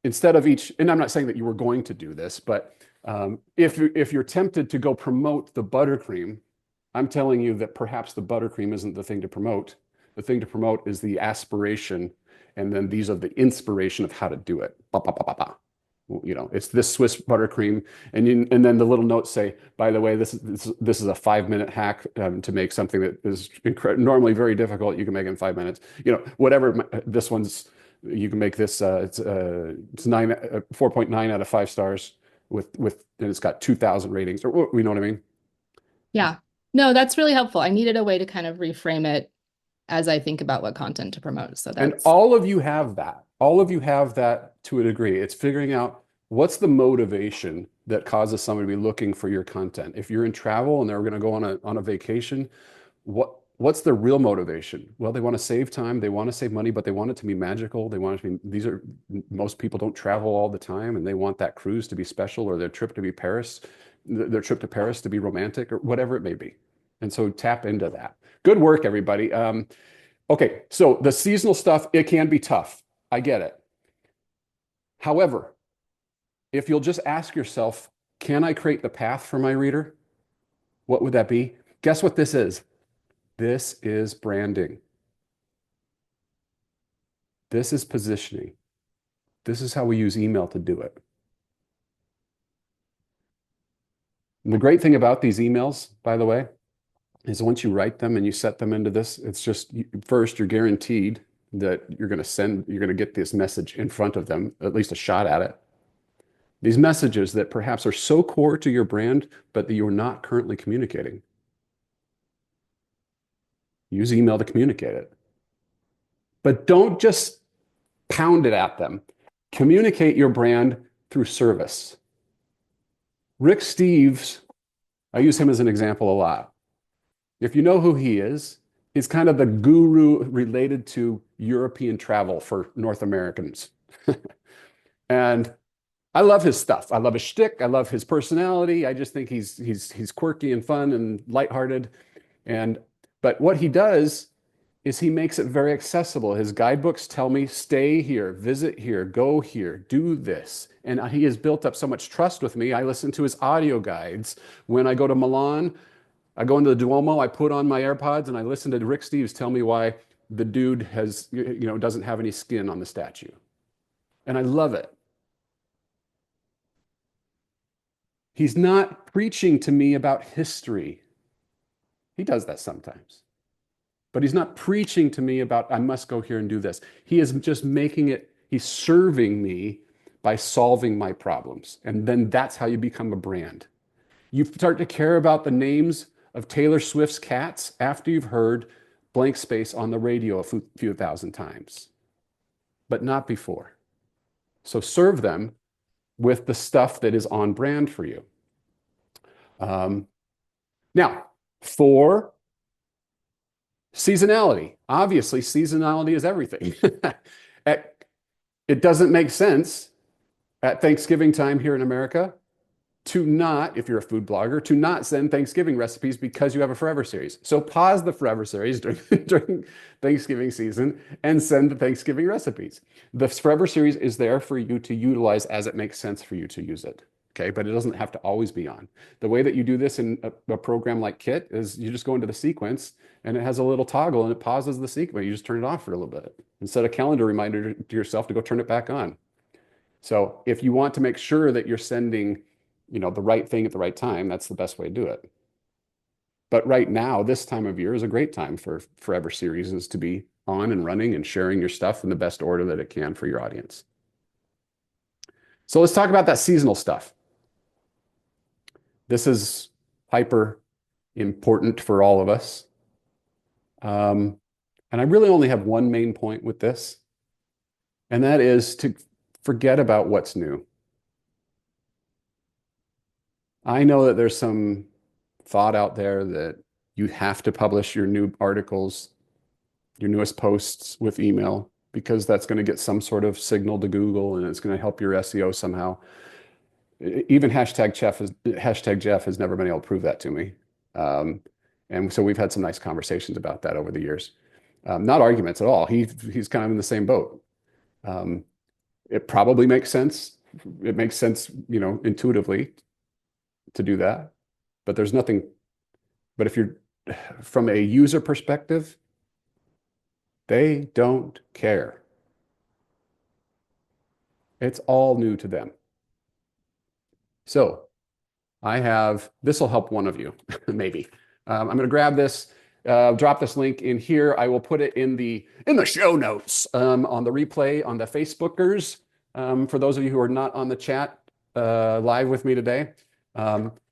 instead of each, and I'm not saying that you were going to do this, but if you're tempted to go promote the buttercream, I'm telling you that perhaps the buttercream isn't the thing to promote. The thing to promote is the aspiration, and then these are the inspiration of how to do it. Ba, ba, ba, ba, ba. It's this Swiss buttercream, and then the little notes say, by the way, this is a 5 minute hack to make something that is normally very difficult. You can make it in 5 minutes. Whatever. This one's you can make this. It's 4.9 out of 5 stars and it's got 2,000 ratings, or you know what I mean? Yeah. No, that's really helpful. I needed a way to kind of reframe it as I think about what content to promote. So And that's all of you have that. All of you have that to a degree. It's figuring out what's the motivation that causes somebody to be looking for your content. If you're in travel and they're going to go on a vacation, what's the real motivation? Well, they want to save time, they want to save money, but they want it to be magical. They want it to be, most people don't travel all the time, and they want that cruise to be special, or their trip to be Paris, their trip to Paris to be romantic, or whatever it may be. And so tap into that. Good work, everybody. Okay, so the seasonal stuff, it can be tough. I get it. However, if you'll just ask yourself, can I create the path for my reader? What would that be? Guess what this is? This is branding. This is positioning. This is how we use email to do it. And the great thing about these emails, by the way, is once you write them and you set them into this, it's just first, you're guaranteed that you're going to get this message in front of them, at least a shot at it. These messages that perhaps are so core to your brand, but that you're not currently communicating. Use email to communicate it. But don't just pound it at them. Communicate your brand through service. Rick Steves, I use him as an example a lot. If you know who he is, he's kind of the guru related to European travel for North Americans. And I love his stuff. I love his shtick. I love his personality. I just think he's quirky and fun and lighthearted. And but what he does is he makes it very accessible. His guidebooks tell me, stay here, visit here, go here, do this. And he has built up so much trust with me. I listen to his audio guides. When I go to Milan, I go into the Duomo, I put on my AirPods, and I listen to Rick Steves tell me why the dude doesn't have any skin on the statue. And I love it. He's not preaching to me about history. He does that sometimes. But he's not preaching to me about, I must go here and do this. He is just he's serving me by solving my problems. And then that's how you become a brand. You start to care about the names of Taylor Swift's cats after you've heard Blank Space on the radio a few thousand times, but not before. So serve them with the stuff that is on brand for you. Now, for seasonality, obviously, seasonality is everything. It doesn't make sense at Thanksgiving time here in America to not, if you're a food blogger, to not send Thanksgiving recipes because you have a Forever series. So pause the Forever series during Thanksgiving season and send the Thanksgiving recipes. The Forever series is there for you to utilize as it makes sense for you to use it. Okay, but it doesn't have to always be on. The way that you do this in a program like Kit is you just go into the sequence and it has a little toggle and it pauses the sequence. You just turn it off for a little bit and set a calendar reminder to yourself to go turn it back on. So if you want to make sure that you're sending, the right thing at the right time, that's the best way to do it. But right now, this time of year is a great time for Forever Series is to be on and running and sharing your stuff in the best order that it can for your audience. So let's talk about that seasonal stuff. This is hyper important for all of us. And I really only have one main point with this, and that is to forget about what's new. I know that there's some thought out there that you have to publish your new articles, your newest posts with email, because that's going to get some sort of signal to Google and it's going to help your SEO somehow. Even hashtag Jeff has never been able to prove that to me. And so we've had some nice conversations about that over the years. Not arguments at all. He's kind of in the same boat. It probably makes sense. It makes sense, intuitively to do that. But there's nothing. But if you're from a user perspective, they don't care. It's all new to them. So this will help one of you, maybe. I'm going to grab this, drop this link in here. I will put it in the show notes on the replay on the Facebookers. For those of you who are not on the chat live with me today,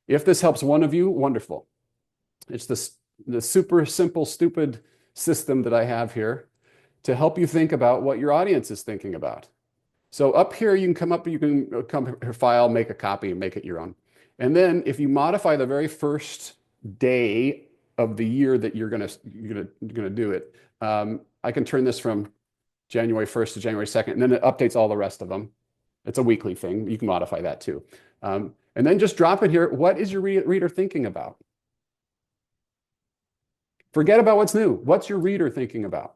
if this helps one of you, wonderful. It's the super simple, stupid system that I have here to help you think about what your audience is thinking about. So up here, you can come file, make a copy, and make it your own. And then if you modify the very first day of the year that you're gonna do it, I can turn this from January 1st to January 2nd, and then it updates all the rest of them. It's a weekly thing. You can modify that too. And then just drop it here. What is your reader thinking about? Forget about what's new. What's your reader thinking about?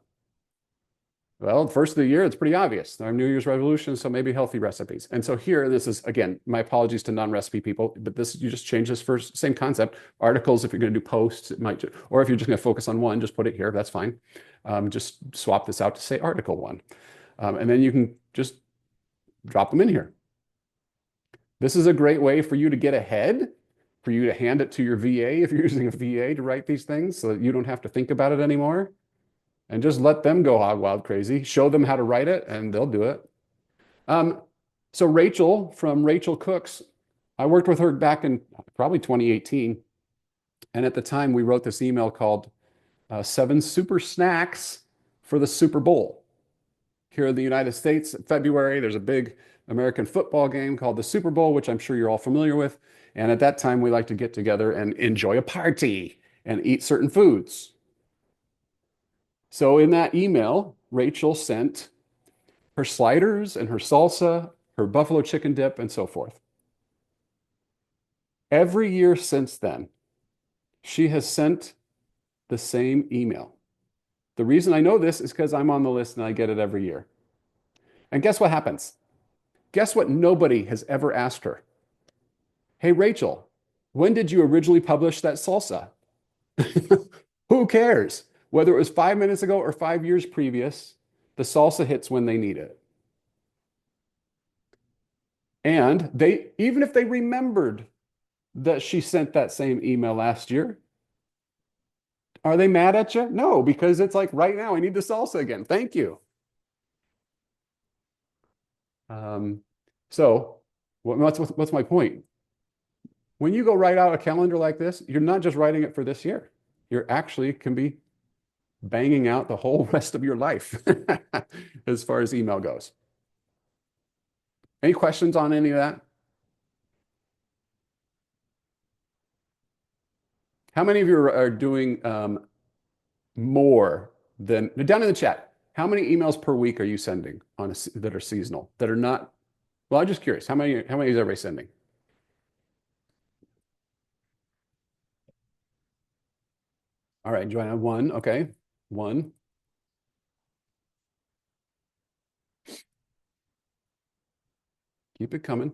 Well, first of the year, it's pretty obvious. Our New Year's resolution, so maybe healthy recipes. And so here, this is, again, my apologies to non-recipe people, but you just change this first, same concept. Articles, if you're going to do posts, it might, or if you're just going to focus on one, just put it here. That's fine. Just swap this out to say article 1. And then you can just drop them in here. This is a great way for you to get ahead, for you to hand it to your VA if you're using a VA to write these things so that you don't have to think about it anymore. And just let them go hog wild crazy. Show them how to write it, and they'll do it. So Rachel from Rachel Cooks, I worked with her back in probably 2018. And at the time, we wrote this email called 7 Super Snacks for the Super Bowl. Here in the United States, in February, there's a big American football game called the Super Bowl, which I'm sure you're all familiar with. And at that time, we like to get together and enjoy a party and eat certain foods. So in that email, Rachel sent her sliders and her salsa, her buffalo chicken dip, and so forth. Every year since then, she has sent the same email. The reason I know this is because I'm on the list and I get it every year. And guess what happens? Guess what nobody has ever asked her? Hey, Rachel, when did you originally publish that salsa? Who cares? Whether it was 5 minutes ago or 5 years previous, the salsa hits when they need it. And even if they remembered that she sent that same email last year, are they mad at you? No, because it's like right now I need the salsa again. Thank you. So what's my point? When you go write out a calendar like this, you're not just writing it for this year. You're actually can be banging out the whole rest of your life as far as email goes. Any questions on any of that? How many of you are doing more than, down in the chat, how many emails per week are you sending that are seasonal, that are not, well, I'm just curious, how many is everybody sending? All right, Joanna, 1, okay, 1. Keep it coming.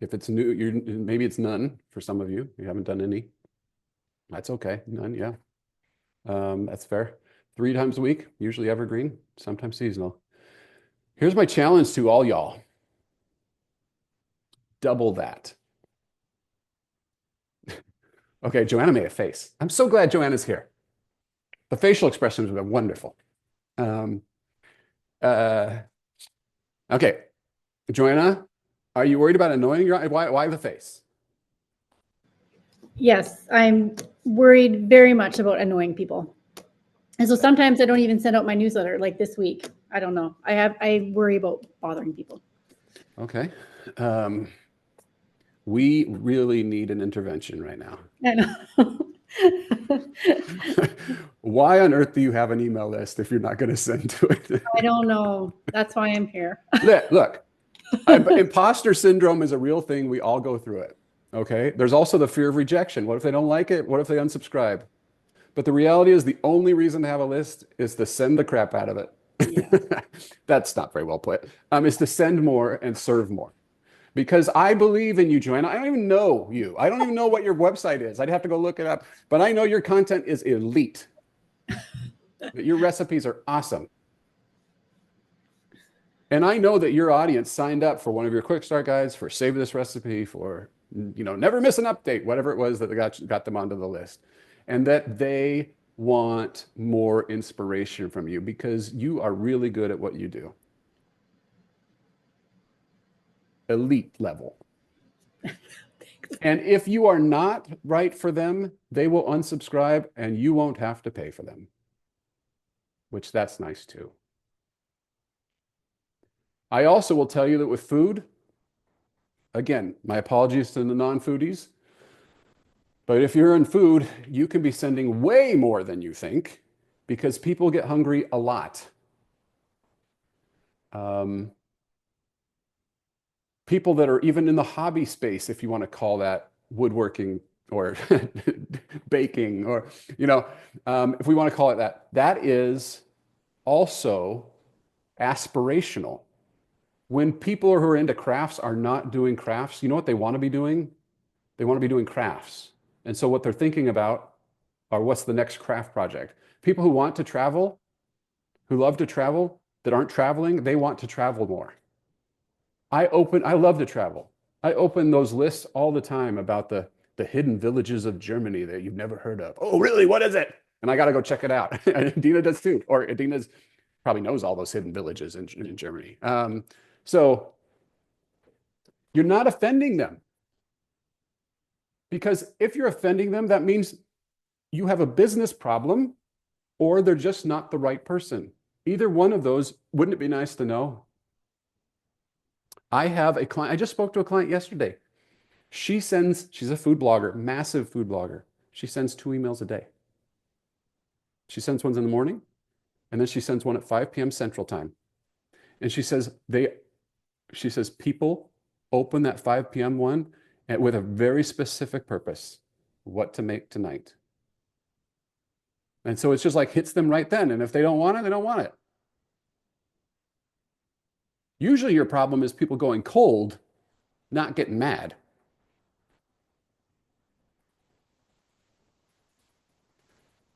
If it's new, maybe it's none for some of you. You haven't done any. That's okay. None, yeah. That's fair. 3 times a week, usually evergreen, sometimes seasonal. Here's my challenge to all y'all. Double that. Okay, Joanna made a face. I'm so glad Joanna's here. The facial expressions have been wonderful. Okay, Joanna, are you worried about annoying your why the face? Yes, I'm worried very much about annoying people. And so sometimes I don't even send out my newsletter like this week. I don't know. I worry about bothering people. Okay. We really need an intervention right now. I know. Why on earth do you have an email list if you're not going to send to it? I don't know. That's why I'm here. Look, imposter syndrome is a real thing. We all go through it. Okay. There's also the fear of rejection. What if they don't like it? What if they unsubscribe? But the reality is the only reason to have a list is to send the crap out of it. Yeah. That's not very well put. Is to send more and serve more. Because I believe in you, Joanna. I don't even know you. I don't even know what your website is. I'd have to go look it up. But I know your content is elite. Your recipes are awesome. And I know that your audience signed up for one of your quick start guides, for Save This Recipe, for, never miss an update, whatever it was that got them onto the list. And that they want more inspiration from you because you are really good at what you do. Elite level. And if you are not right for them, they will unsubscribe and you won't have to pay for them, which that's nice too. I also will tell you that with food, again, my apologies to the non-foodies, but if you're in food, you can be sending way more than you think because people get hungry a lot. People that are even in the hobby space, if you want to call that woodworking or baking, or, if we want to call it that, that is also aspirational. When people who are into crafts are not doing crafts, you know what they want to be doing? They want to be doing crafts. And so what they're thinking about are what's the next craft project. People who want to travel, who love to travel, that aren't traveling, they want to travel more. I love to travel. I open those lists all the time about the hidden villages of Germany that you've never heard of. Oh, really? What is it? And I got to go check it out. Dina does too. Or Dina probably knows all those hidden villages in Germany. So you're not offending them. Because if you're offending them, that means you have a business problem or they're just not the right person. Either one of those, wouldn't it be nice to know? I have a client, I just spoke to a client yesterday. She's a food blogger, massive food blogger. She sends 2 emails a day. She sends ones in the morning, and then she sends one at 5 p.m. Central Time. And she says people open that 5 p.m. one with a very specific purpose, what to make tonight. And so it's just like hits them right then. And if they don't want it, they don't want it. Usually your problem is people going cold, not getting mad.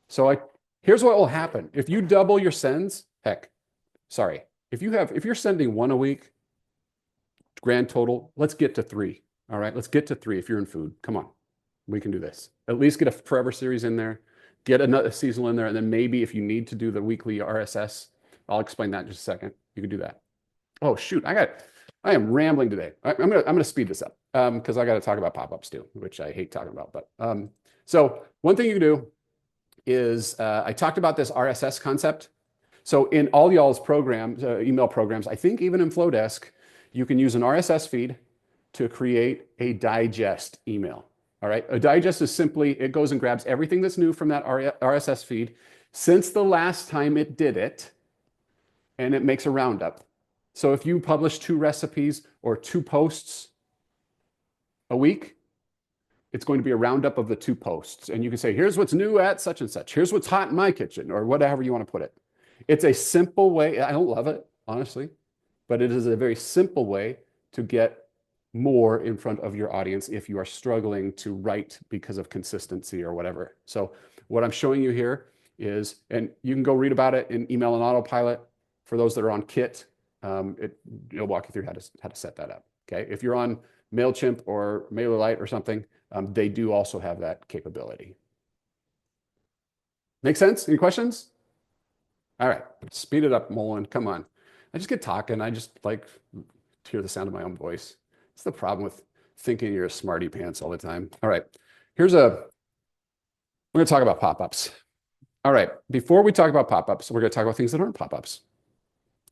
So here's what will happen. If you double your sends, if you're sending 1 a week, grand total, let's get to 3. All right, let's get to 3 if you're in food. Come on, we can do this. At least get a forever series in there, get another seasonal in there, and then maybe if you need to do the weekly RSS, I'll explain that in just a second. You can do that. Oh shoot, I am rambling today. I'm gonna speed this up because I got to talk about pop-ups too, which I hate talking about. But so one thing you can do is I talked about this RSS concept. So in all y'all's programs, email programs, I think even in Flowdesk, you can use an RSS feed to create a digest email. All right, a digest is simply, it goes and grabs everything that's new from that RSS feed since the last time it did it, and it makes a roundup. So if you publish 2 recipes or 2 posts a week, it's going to be a roundup of the 2 posts. And you can say, here's what's new at such and such. Here's what's hot in my kitchen, or whatever you want to put it. It's a simple way. I don't love it, honestly, but it is a very simple way to get more in front of your audience if you are struggling to write because of consistency or whatever. So what I'm showing you here is, and you can go read about it in Email and Autopilot. For those that are on Kit, it'll walk you through how to set that up. Okay, if you're on MailChimp or MailerLite or something, they do also have that capability. Make sense? Any questions? All right, speed it up, Mullen. Come on. I just get talking. I just like to hear the sound of my own voice. It's the problem with thinking you're a smarty pants all the time. All right, we're going to talk about pop-ups. All right, before we talk about pop-ups, we're going to talk about things that aren't pop-ups.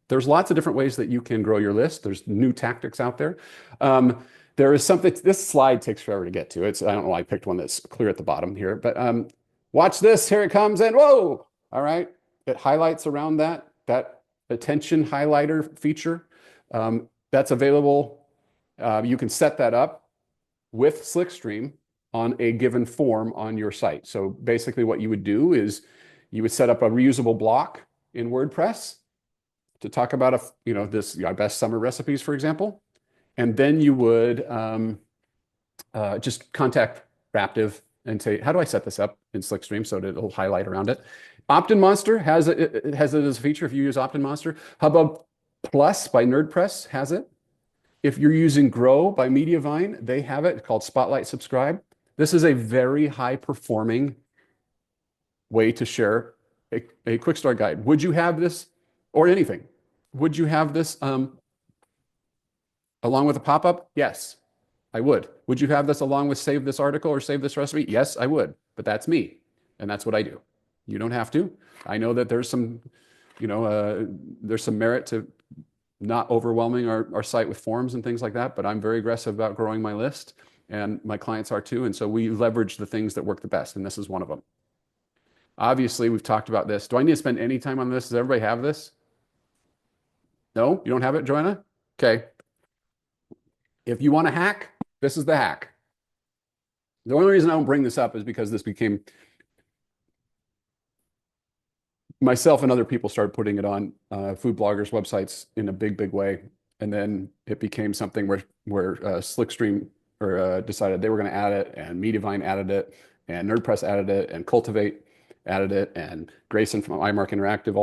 There's lots of different ways that you can grow your list. There's new tactics out there. There is something, this slide takes forever to get to. I don't know why I picked one that's clear at the bottom here, but watch this, here it comes, and whoa, all right. It highlights around that attention highlighter feature. That's available. You can set that up with Slickstream on a given form on your site. So basically what you would do is you would set up a reusable block in WordPress to talk about our best summer recipes, for example. And then you would just contact Raptive and say, how do I set this up in Slickstream so that it'll highlight around it? OptinMonster has it as a feature if you use OptinMonster. Hubbub Plus by NerdPress has it. If you're using Grow by Mediavine, they have it called Spotlight Subscribe. This is a very high performing way to share a quick start guide. Would you have this or anything? Would you have this along with a pop-up? Yes, I would. Would you have this along with save this article or save this recipe? Yes, I would, but that's me, and that's what I do. You don't have to. I know that there's some, there's some merit to not overwhelming our site with forms and things like that, but I'm very aggressive about growing my list, and my clients are too, and so we leverage the things that work the best, and this is one of them. Obviously, we've talked about this. Do I need to spend any time on this? Does everybody have this? No? You don't have it, Joanna? Okay. If you want to hack, this is the hack. The only reason I don't bring this up is because this became, myself and other people started putting it on food bloggers' websites in a big, big way. And then it became something where Slickstream decided they were going to add it, and Mediavine added it, and NerdPress added it, and Cultivate added it, and Grayson from iMark Interactive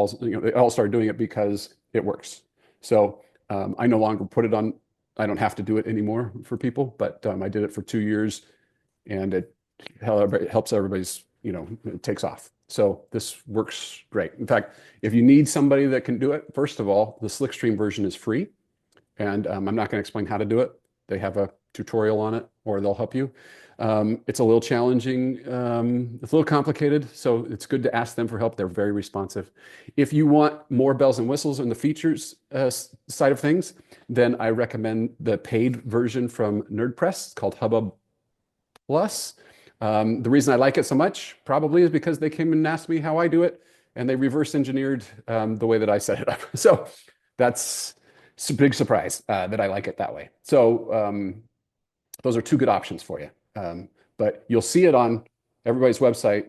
they all started doing it because it works. So I no longer put it on. I don't have to do it anymore for people, but I did it for 2 years, and it helps everybody's, it takes off. So this works great. In fact, if you need somebody that can do it, first of all, the Slickstream version is free, and I'm not going to explain how to do it. They have a tutorial on it, or they'll help you. It's a little challenging. It's a little complicated, so it's good to ask them for help. They're very responsive. If you want more bells and whistles in the features side of things, then I recommend the paid version from NerdPress called Hubbub Plus. The reason I like it so much probably is because they came and asked me how I do it, and they reverse engineered the way that I set it up. So that's a big surprise that I like it that way. So those are two good options for you. But you'll see it on everybody's website.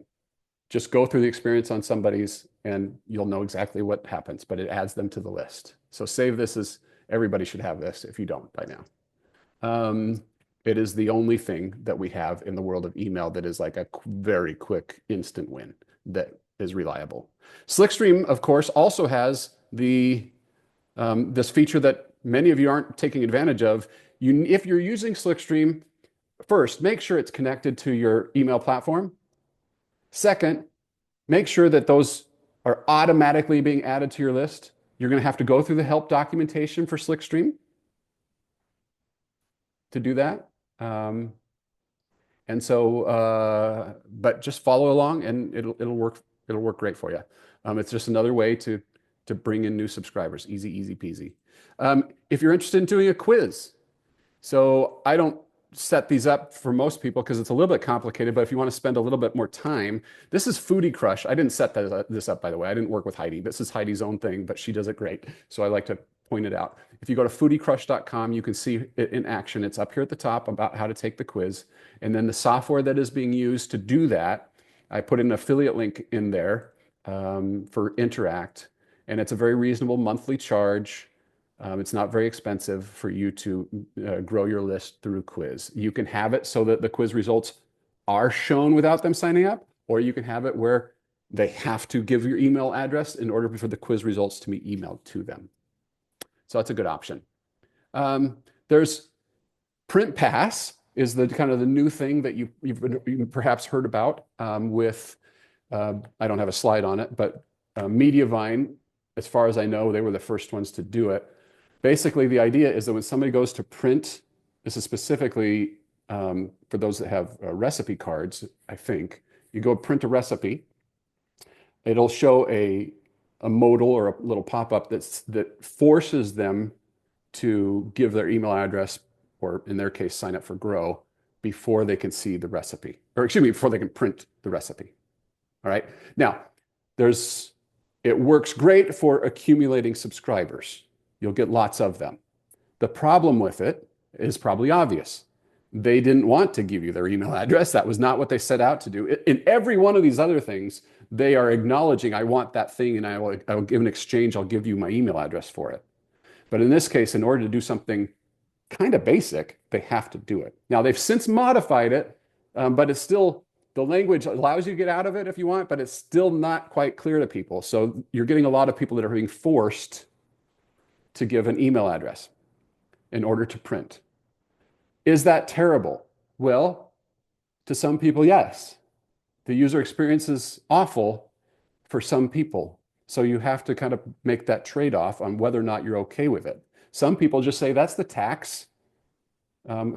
Just go through the experience on somebody's, and you'll know exactly what happens, but it adds them to the list. So save this as everybody should have this if you don't by now. It is the only thing that we have in the world of email that is like a very quick instant win that is reliable. Slickstream, of course, also has this feature that many of you aren't taking advantage of. If you're using Slickstream, first, make sure it's connected to your email platform. Second, make sure that those are automatically being added to your list. You're going to have to go through the help documentation for Slickstream to do that. But just follow along, and it'll work. It'll work great for you. It's just another way to bring in new subscribers. Easy, easy peasy. If you're interested in doing a quiz, so I don't set these up for most people because it's a little bit complicated, but if you want to spend a little bit more time, this is Foodie Crush. I didn't set this up, by the way. I didn't work with Heidi. This is Heidi's own thing, but she does it great. So I like to point it out. If you go to foodiecrush.com, you can see it in action. It's up here at the top about how to take the quiz. And then the software that is being used to do that, I put an affiliate link in there for Interact. And it's a very reasonable monthly charge. It's not very expensive for you to grow your list through Quiz. You can have it so that the quiz results are shown without them signing up, or you can have it where they have to give your email address in order for the quiz results to be emailed to them. So that's a good option. There's PrintPass is the kind of the new thing that you've perhaps heard about with, I don't have a slide on it, but Mediavine, as far as I know, they were the first ones to do it. Basically, the idea is that when somebody goes to print, this is specifically for those that have recipe cards, I think, you go print a recipe, it'll show a modal or a little pop-up that forces them to give their email address, or in their case, sign up for Grow before they can see the recipe, or excuse me, before they can print the recipe. All right. Now, it works great for accumulating subscribers. You'll get lots of them. The problem with it is probably obvious. They didn't want to give you their email address. That was not what they set out to do. In every one of these other things, they are acknowledging, I want that thing, and I will give an exchange, I'll give you my email address for it. But in this case, in order to do something kind of basic, they have to do it. Now, they've since modified it, but it's still, the language allows you to get out of it if you want, but it's still not quite clear to people. So you're getting a lot of people that are being forced to give an email address in order to print. Is that terrible? Well, to some people, yes. The user experience is awful for some people. So you have to kind of make that trade-off on whether or not you're okay with it. Some people just say, that's the tax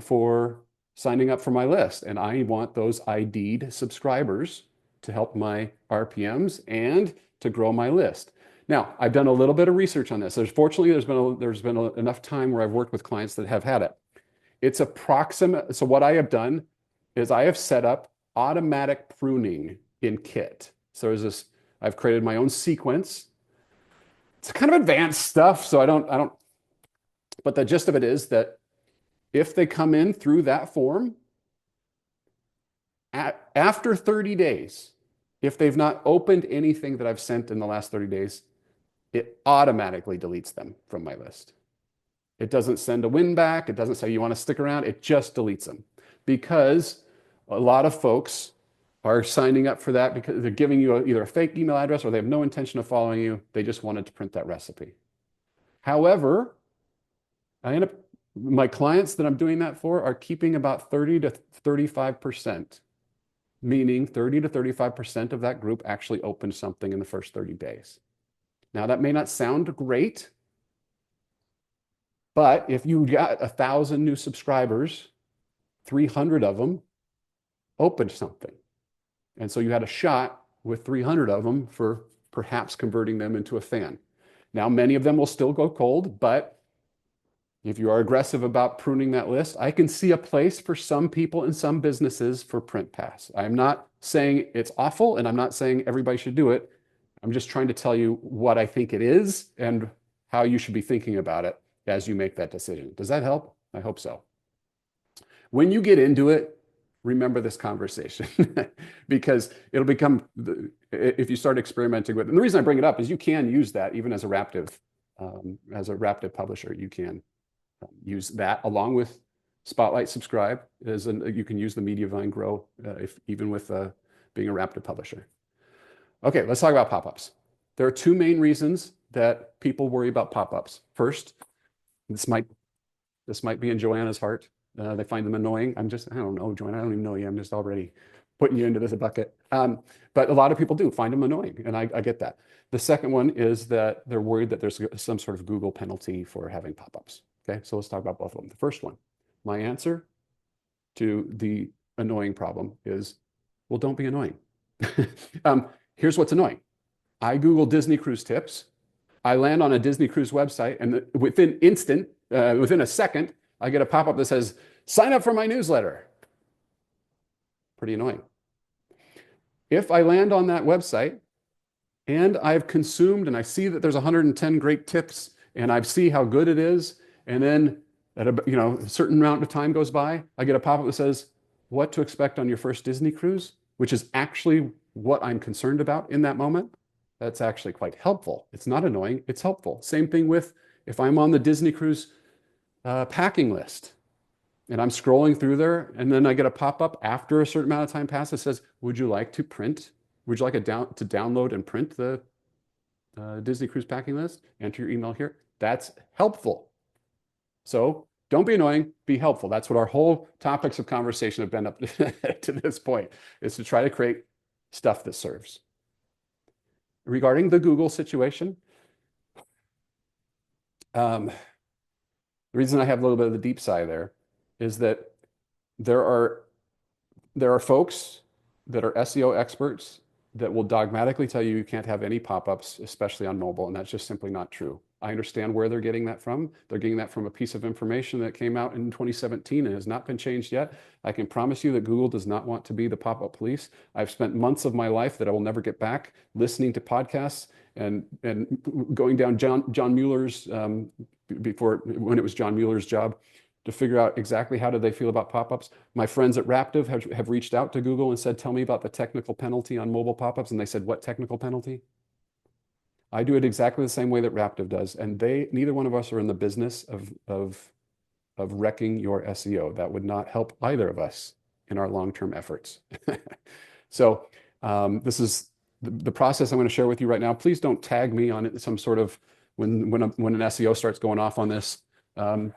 for signing up for my list. And I want those ID'd subscribers to help my RPMs and to grow my list. Now, I've done a little bit of research on this. Fortunately, there's been enough time where I've worked with clients that have had it. It's approximate. So what I have done is I have set up automatic pruning in Kit. So there's this, I've created my own sequence. It's kind of advanced stuff, so I don't, but the gist of it is that if they come in through that form, after 30 days, if they've not opened anything that I've sent in the last 30 days, it automatically deletes them from my list. It doesn't send a win back. It doesn't say you want to stick around. It just deletes them because a lot of folks are signing up for that because they're giving you either a fake email address or they have no intention of following you. They just wanted to print that recipe. However, my clients that I'm doing that for are keeping about 30 to 35%, meaning 30 to 35% of that group actually opened something in the first 30 days. Now, that may not sound great, but if you got 1,000 new subscribers, 300 of them opened something. And so you had a shot with 300 of them for perhaps converting them into a fan. Now, many of them will still go cold, but if you are aggressive about pruning that list, I can see a place for some people and some businesses for PrintPass. I'm not saying it's awful, and I'm not saying everybody should do it. I'm just trying to tell you what I think it is and how you should be thinking about it as you make that decision. Does that help? I hope so. When you get into it, remember this conversation because it'll become, if you start experimenting with it, and the reason I bring it up is you can use that even as a Raptive publisher. You can use that along with Spotlight Subscribe. You can use the Mediavine Grow even with being a Raptive publisher. Okay, let's talk about pop-ups. There are two main reasons that people worry about pop-ups. First, this might be in Joanna's heart. They find them annoying. I don't know, Joanna, I don't even know you. I'm just already putting you into this bucket. But a lot of people do find them annoying, and I get that. The second one is that they're worried that there's some sort of Google penalty for having pop-ups. Okay, so let's talk about both of them. The first one, my answer to the annoying problem is, well, don't be annoying. Here's what's annoying. I Google Disney cruise tips. I land on a Disney cruise website, and within a second, I get a pop-up that says, sign up for my newsletter. Pretty annoying. If I land on that website and I've consumed and I see that there's 110 great tips and I see how good it is, and then at a certain amount of time goes by, I get a pop-up that says, what to expect on your first Disney cruise, which is actually what I'm concerned about in that moment. That's actually quite helpful. It's not annoying, it's helpful. Same thing with if I'm on the Disney Cruise packing list and I'm scrolling through there, and then I get a pop-up after a certain amount of time passes that says, would you like to download and print the Disney Cruise packing list? Enter your email here. That's helpful. So don't be annoying, be helpful. That's what our whole topics of conversation have been up to this point, is to try to create stuff that serves. Regarding the Google situation, the reason I have a little bit of the deep sigh there is that there are folks that are SEO experts that will dogmatically tell you can't have any pop-ups, especially on mobile, and that's just simply not true. I understand where they're getting that from. They're getting that from a piece of information that came out in 2017 and has not been changed yet. I can promise you that Google does not want to be the pop-up police. I've spent months of my life that I will never get back listening to podcasts and going down John Mueller's when it was John Mueller's job to figure out exactly how do they feel about pop-ups. My friends at Raptive have reached out to Google and said, tell me about the technical penalty on mobile pop-ups. And they said, what technical penalty? I do it exactly the same way that Raptive does. And neither one of us are in the business of wrecking your SEO. That would not help either of us in our long-term efforts. So this is the process I'm going to share with you right now. Please don't tag me on it, some sort of, when an SEO starts going off on this.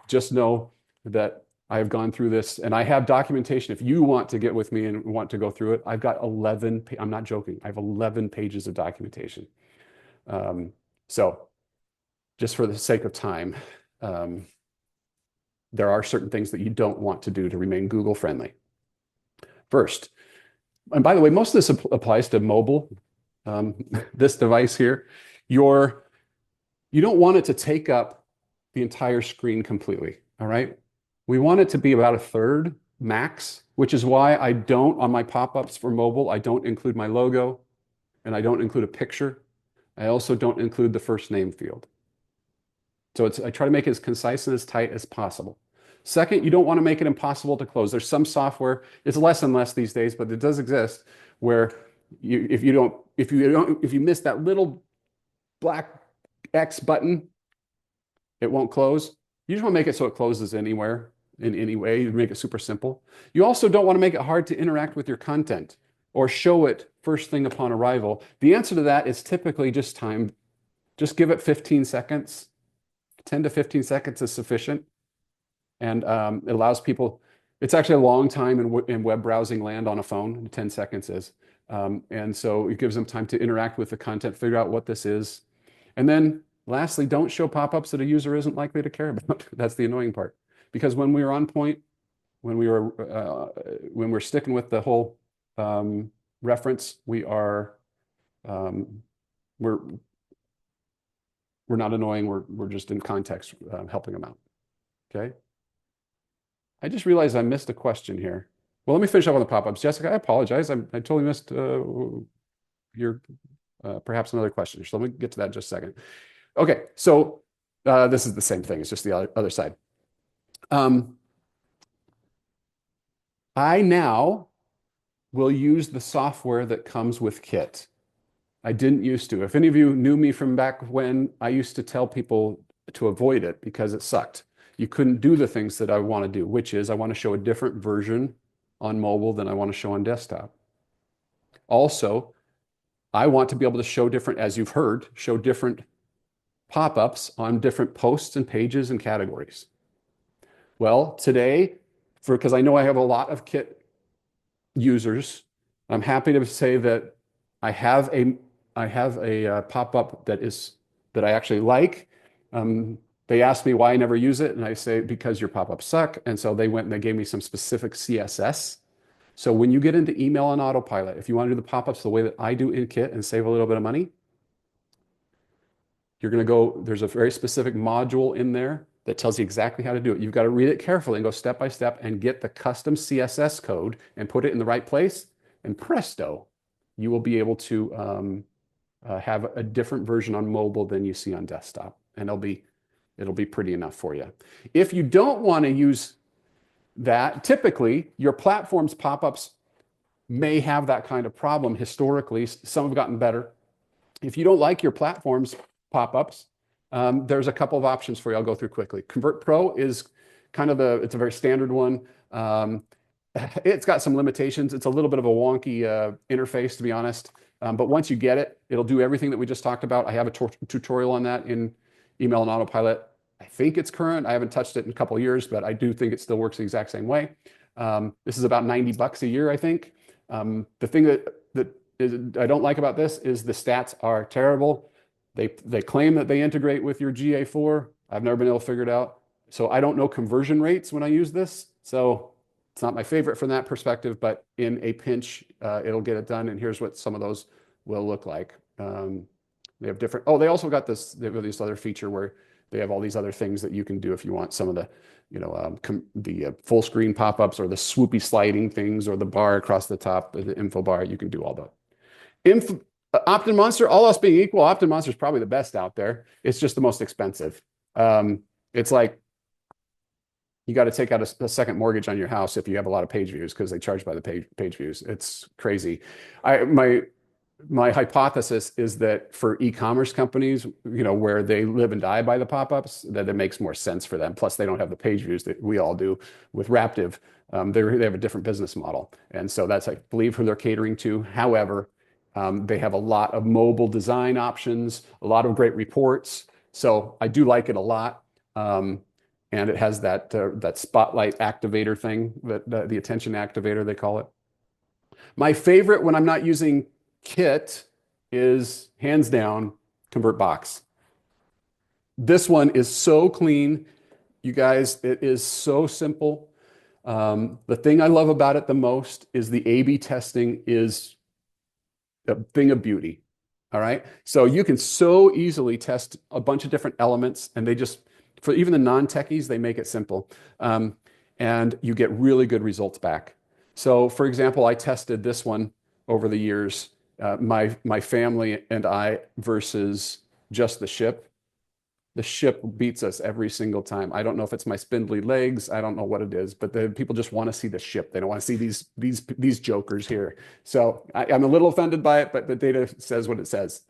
Just know that I have gone through this and I have documentation. If you want to get with me and want to go through it, I've got 11, I'm not joking, I have 11 pages of documentation. So just for the sake of time, there are certain things that you don't want to do to remain Google friendly. First, and by the way, most of this applies to mobile, this device here. You don't want it to take up the entire screen completely, all right? We want it to be about a third max, which is why I don't, on my pop-ups for mobile, I don't include my logo and I don't include a picture. I also don't include the first name field. So I try to make it as concise and as tight as possible. Second, you don't want to make it impossible to close. There's some software, it's less and less these days, but it does exist, where if you miss that little black X button, it won't close. You just want to make it so it closes anywhere, in any way. You make it super simple. You also don't want to make it hard to interact with your content or show it first thing upon arrival. The answer to that is typically just time. Just give it 15 seconds. 10 to 15 seconds is sufficient. And it allows people, it's actually a long time in web browsing land on a phone, 10 seconds is. And so it gives them time to interact with the content, figure out what this is. And then lastly, don't show pop-ups that a user isn't likely to care about. That's the annoying part. Because when we were on point, when we're sticking with the whole reference, we're not annoying. We're just in context helping them out. Okay. I just realized I missed a question here. Well, let me finish up on the pop-ups. Jessica, I apologize. I totally missed your perhaps another question. So let me get to that in just a second. Okay, so this is the same thing. It's just the other side. I now will use the software that comes with Kit. I didn't used to. If any of you knew me from back when, I used to tell people to avoid it because it sucked. You couldn't do the things that I want to do, which is I want to show a different version on mobile than I want to show on desktop. Also, I want to be able to show different, as you've heard, show different pop-ups on different posts and pages and categories. Well, today, because I know I have a lot of Kit users, I'm happy to say that I have a pop-up that I actually like. They asked me why I never use it, and I say because your pop-ups suck. And so they went and they gave me some specific CSS. So when you get into email on autopilot, if you want to do the pop-ups the way that I do in Kit and save a little bit of money, you're going to go, there's a very specific module in there that tells you exactly how to do it. You've got to read it carefully and go step by step and get the custom CSS code and put it in the right place. And presto, you will be able to have a different version on mobile than you see on desktop. And it'll be pretty enough for you. If you don't want to use that, typically your platform's pop-ups may have that kind of problem historically. Some have gotten better. If you don't like your platform's pop-ups, There's a couple of options for you. I'll go through quickly. Convert Pro is kind of it's a very standard one. It's got some limitations. It's a little bit of a wonky interface, to be honest. But once you get it, it'll do everything that we just talked about. I have a tutorial on that in Email and Autopilot. I think it's current. I haven't touched it in a couple of years, but I do think it still works the exact same way. This is about $90 a year, I think. The thing I don't like about this is the stats are terrible. They claim that they integrate with your GA4. I've never been able to figure it out. So I don't know conversion rates when I use this. So it's not my favorite from that perspective, but in a pinch, it'll get it done. And here's what some of those will look like. They have different, they also got this, they have this other feature where they have all these other things that you can do if you want some of the, the full screen pop-ups or the swoopy sliding things or the bar across the top, the info bar. You can do all that. OptinMonster, all else being equal, OptinMonster is probably the best out there. It's just the most expensive. It's like you got to take out a second mortgage on your house if you have a lot of page views because they charge by the page views. It's crazy. My hypothesis is that for e-commerce companies, where they live and die by the pop-ups, that it makes more sense for them. Plus, they don't have the page views that we all do with Raptive. They have a different business model. And so that's, I believe, who they're catering to. However, they have a lot of mobile design options, a lot of great reports. So I do like it a lot. And it has that spotlight activator thing, the attention activator, they call it. My favorite when I'm not using Kit is hands down ConvertBox. This one is so clean. You guys, it is so simple. The thing I love about it the most is the A/B testing is a thing of beauty. All right. So you can so easily test a bunch of different elements, and for even the non-techies, they make it simple. And you get really good results back. So for example, I tested this one over the years, my family and I versus just the ship. The ship beats us every single time. I don't know if it's my spindly legs. I don't know what it is, but the people just want to see the ship. They don't want to see these jokers here. So I'm a little offended by it, but the data says what it says.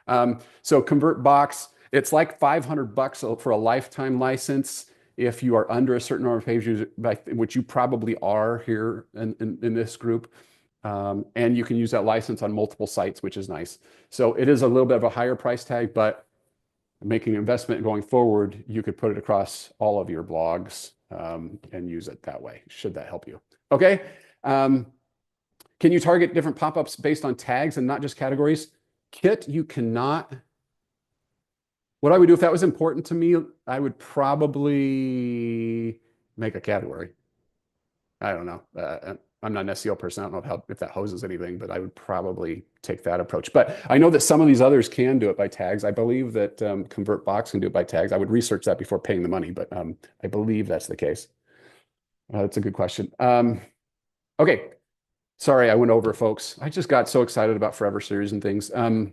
So ConvertBox, it's like $500 for a lifetime license if you are under a certain number of pages, which you probably are here in this group. And you can use that license on multiple sites, which is nice. So it is a little bit of a higher price tag, but making an investment going forward, you could put it across all of your blogs and use it that way, should that help you. Okay. Can you target different pop-ups based on tags and not just categories? Kit, you cannot. What I would do if that was important to me, I would probably make a category. I don't know. I'm not an SEO person. I don't know if that hoses anything, but I would probably take that approach. But I know that some of these others can do it by tags. I believe that ConvertBox can do it by tags. I would research that before paying the money, but I believe that's the case. That's a good question. Okay. Sorry, I went over, folks. I just got so excited about Forever Series and things, and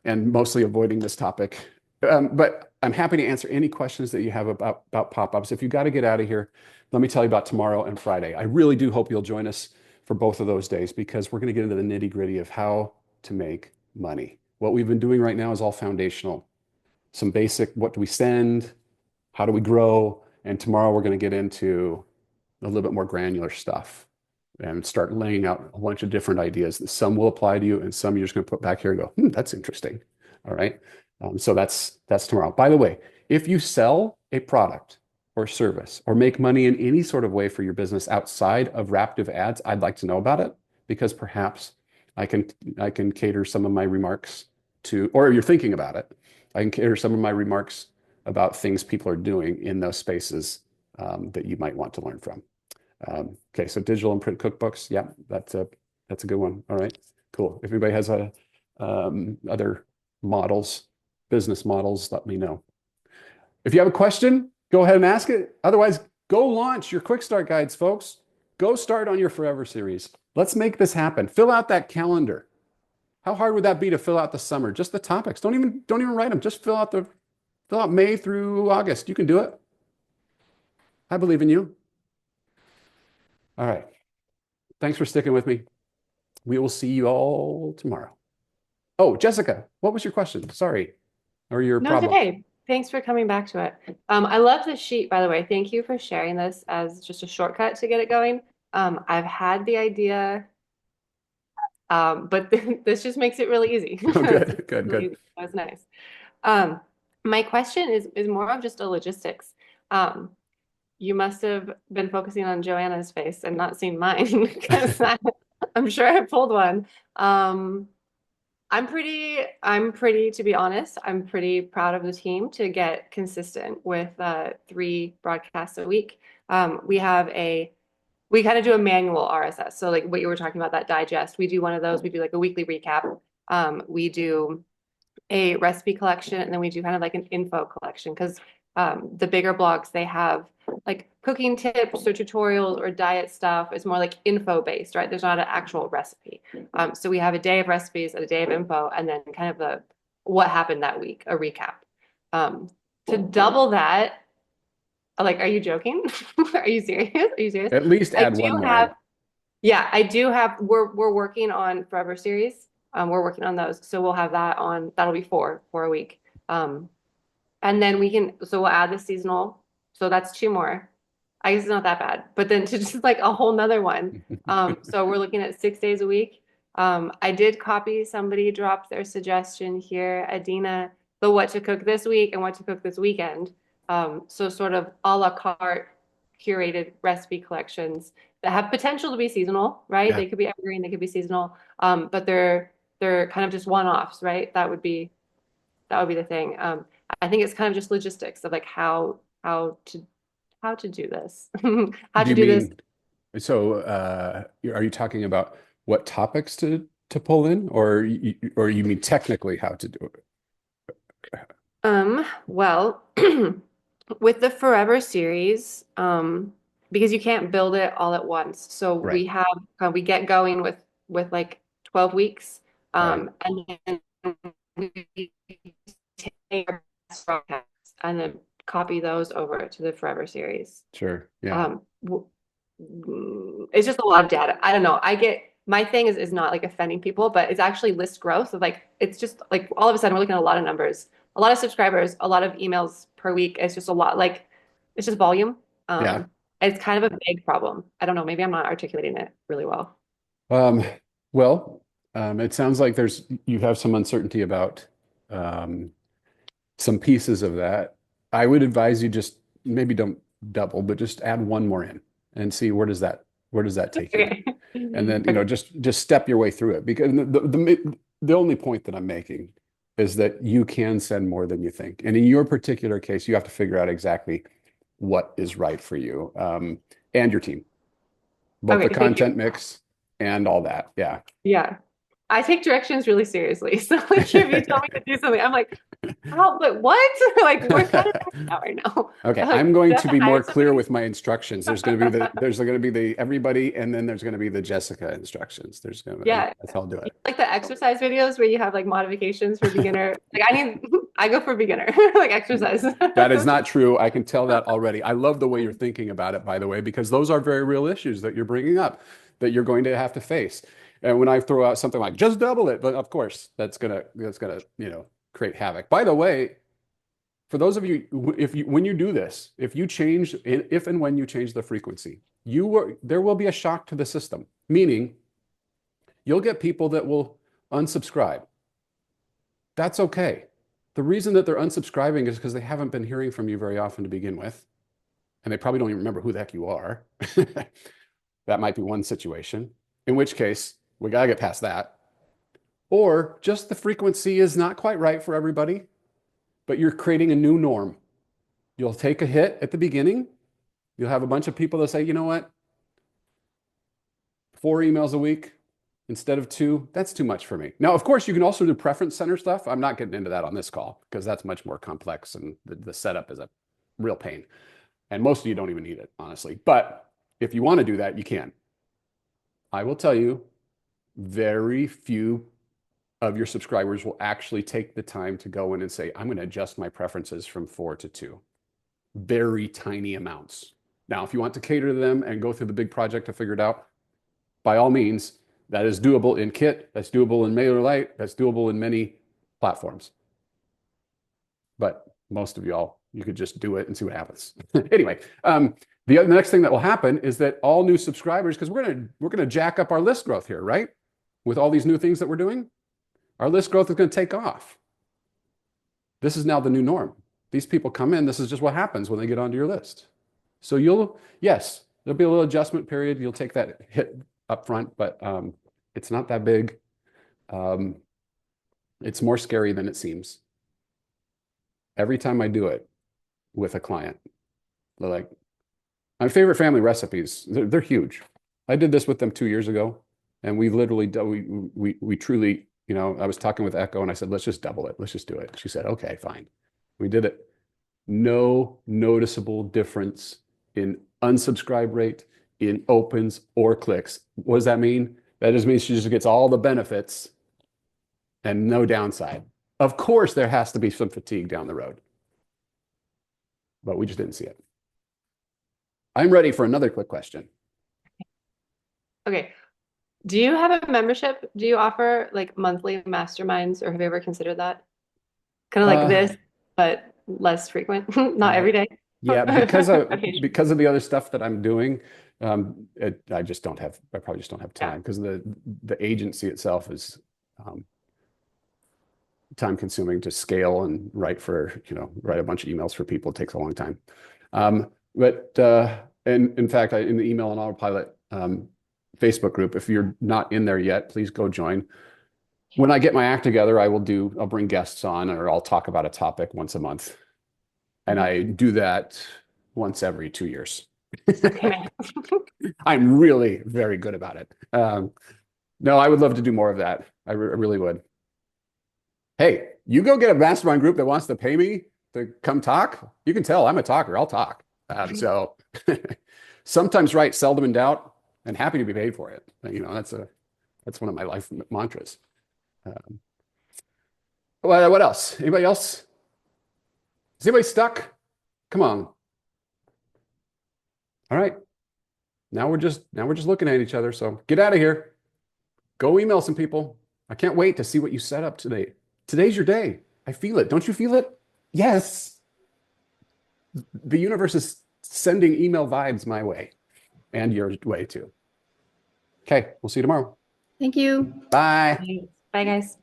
mostly avoiding this topic. But I'm happy to answer any questions that you have about pop-ups. If you got to get out of here, let me tell you about tomorrow and Friday. I really do hope you'll join us for both of those days because we're going to get into the nitty-gritty of how to make money. What we've been doing right now is all foundational. Some basic, what do we send? How do we grow? And tomorrow we're going to get into a little bit more granular stuff and start laying out a bunch of different ideas. Some will apply to you and some you're just going to put back here and go, that's interesting. All right. So that's tomorrow. By the way, if you sell a product or service or make money in any sort of way for your business outside of Raptive ads, I'd like to know about it because perhaps I can cater some of my remarks to, or you're thinking about it, I can cater some of my remarks about things people are doing in those spaces that you might want to learn from. Okay, so digital and print cookbooks. Yeah, that's a good one. All right, cool. If anybody has other models, business models, let me know. If you have a question, go ahead and ask it. Otherwise, go launch your quick start guides, folks. Go start on your Forever series. Let's make this happen. Fill out that calendar. How hard would that be to fill out the summer? Just the topics. Don't even write them. Just fill out May through August. You can do it. I believe in you. All right. Thanks for sticking with me. We will see you all tomorrow. Oh, Jessica, what was your question? Sorry. or your No, it's problem? okay. Thanks for coming back to it. I love the sheet, by the way. Thank you for sharing this as just a shortcut to get it going. I've had the idea, but this just makes it really easy. Oh, It's good, good, really good. easy. That was nice. Um, my question is more of just a logistics. Um, you must have been focusing on Joanna's face and not seen mine because I'm sure I pulled one. Um, to be honest, I'm pretty proud of the team to get consistent with 3 broadcasts a week. We kind of do a manual RSS. So like what you were talking about, that digest, we do one of those. We do like a weekly recap. We do a recipe collection, and then we do kind of like an info collection because the bigger blogs, they have like cooking tips or tutorials or diet stuff. It's more like info based, right? There's not an actual recipe. So we have a day of recipes and a day of info, and then kind of what happened that week, a recap. To double that, like, are you joking? Are you serious? Are you serious? At least I add do one more in. have, yeah, I do have, we're working on Forever series. We're working on those. So we'll have that on, that'll be four a week. And then so we'll add the seasonal. So that's 2 more. I guess it's not that bad. But then to just like a whole nother one. So we're looking at 6 days a week. I did copy, somebody dropped their suggestion here, Adina, the what to cook this week and what to cook this weekend. So sort of a la carte curated recipe collections that have potential to be seasonal, right? Yeah. They could be evergreen, they could be seasonal, but they're kind of just one-offs, right? That would be the thing. I think it's kind of just logistics of like how to do this, how Do to you do this. mean, so are you talking about what topics to pull in, or you mean technically how to do it? Well, with the Forever series, because you can't build it all at once. So Right, we get going with like 12 weeks. right, And then we take our best broadcasts and then copy those over to the Forever series. sure, yeah, Um, it's just a lot of data. I don't know. My thing is not like offending people, but it's actually list growth. So like it's just like all of a sudden we're looking at a lot of numbers, a lot of subscribers, a lot of emails per week. It's just a lot. Like it's just volume. yeah. It's kind of a big problem. I don't know. Maybe I'm not articulating it really well. Um, well, it sounds like you have some uncertainty about um, some pieces of that. I would advise you just maybe don't double, but just add one more in and see where does that take you. Okay. And then, just step your way through it, because the only point that I'm making is that you can send more than you think. And in your particular case, you have to figure out exactly what is right for you, and your team, both the Okay, thank you. content mix and all that. Yeah. Yeah. I take directions really seriously. So like if you tell me to do something, I'm like, how, but what? Like we're kind of out right now. Okay, Like, I'm going do I have to to be more hire clear somebody? with my instructions. There's going to be the everybody, and then there's going to be the Jessica instructions. Yeah. That's how I'll do it. Like the exercise videos where you have like modifications for beginner. Like I go for beginner, like exercise. That is not true. I can tell that already. I love the way you're thinking about it, by the way, because those are very real issues that you're bringing up that you're going to have to face. And when I throw out something like just double it, but of course that's gonna create havoc. By the way, for those of you, when you do this, if and when you change the frequency, there will be a shock to the system, meaning you'll get people that will unsubscribe. That's okay. The reason that they're unsubscribing is because they haven't been hearing from you very often to begin with, and they probably don't even remember who the heck you are. That might be one situation, in which case we got to get past that. Or just the frequency is not quite right for everybody, but you're creating a new norm. You'll take a hit at the beginning. You'll have a bunch of people that say, you know what? 4 emails a week instead of 2, that's too much for me. Now, of course, you can also do preference center stuff. I'm not getting into that on this call because that's much more complex and the setup is a real pain. And most of you don't even need it, honestly. But if you want to do that, you can. I will tell you, very few of your subscribers will actually take the time to go in and say, I'm going to adjust my preferences from 4 to 2. Very tiny amounts. Now, if you want to cater to them and go through the big project to figure it out, by all means, that is doable in Kit, that's doable in MailerLite, that's doable in many platforms. but most of y'all, you could just do it and see what happens. Anyway, the next thing that will happen is that all new subscribers, because we're gonna jack up our list growth here, right? With all these new things that we're doing, our list growth is going to take off. This is now the new norm. These people come in. This is just what happens when they get onto your list. So yes, there'll be a little adjustment period. You'll take that hit up front, but it's not that big. It's more scary than it seems. Every time I do it with a client, they're like, my favorite family recipes, they're huge. I did this with them 2 years ago, and we literally, we truly, I was talking with Echo and I said, let's just double it. Let's just do it. She said, okay, fine. We did it. No noticeable difference in unsubscribe rate, in opens or clicks. What does that mean? That just means she just gets all the benefits and no downside. Of course, there has to be some fatigue down the road, but we just didn't see it. I'm ready for another quick question. Okay. Do you have a membership? Do you offer like monthly masterminds, or have you ever considered that? Kind of like this, but less frequent, not every day. Yeah, because of Okay. because of the other stuff that I'm doing, I probably just don't have time, because the agency itself is time consuming to scale and write a bunch of emails for people. It takes a long time. And in fact, in the email and autopilot Facebook group, if you're not in there yet, please go join. When I get my act together, I'll bring guests on, or I'll talk about a topic once a month. And I do that once every 2 years. Okay. I'm really very good about it. No, I would love to do more of that. I really would. Hey, you go get a mastermind group that wants to pay me to come talk. You can tell I'm a talker. I'll talk. So sometimes right, seldom in doubt, and happy to be paid for it. That's one of my life mantras. What else? Anybody else? Is anybody stuck? Come on. All right. Now we're just looking at each other. So get out of here. Go email some people. I can't wait to see what you set up today. Today's your day. I feel it. Don't you feel it? Yes. The universe is sending email vibes my way, and your way too. Okay, we'll see you tomorrow. Thank you. Bye. Bye, guys.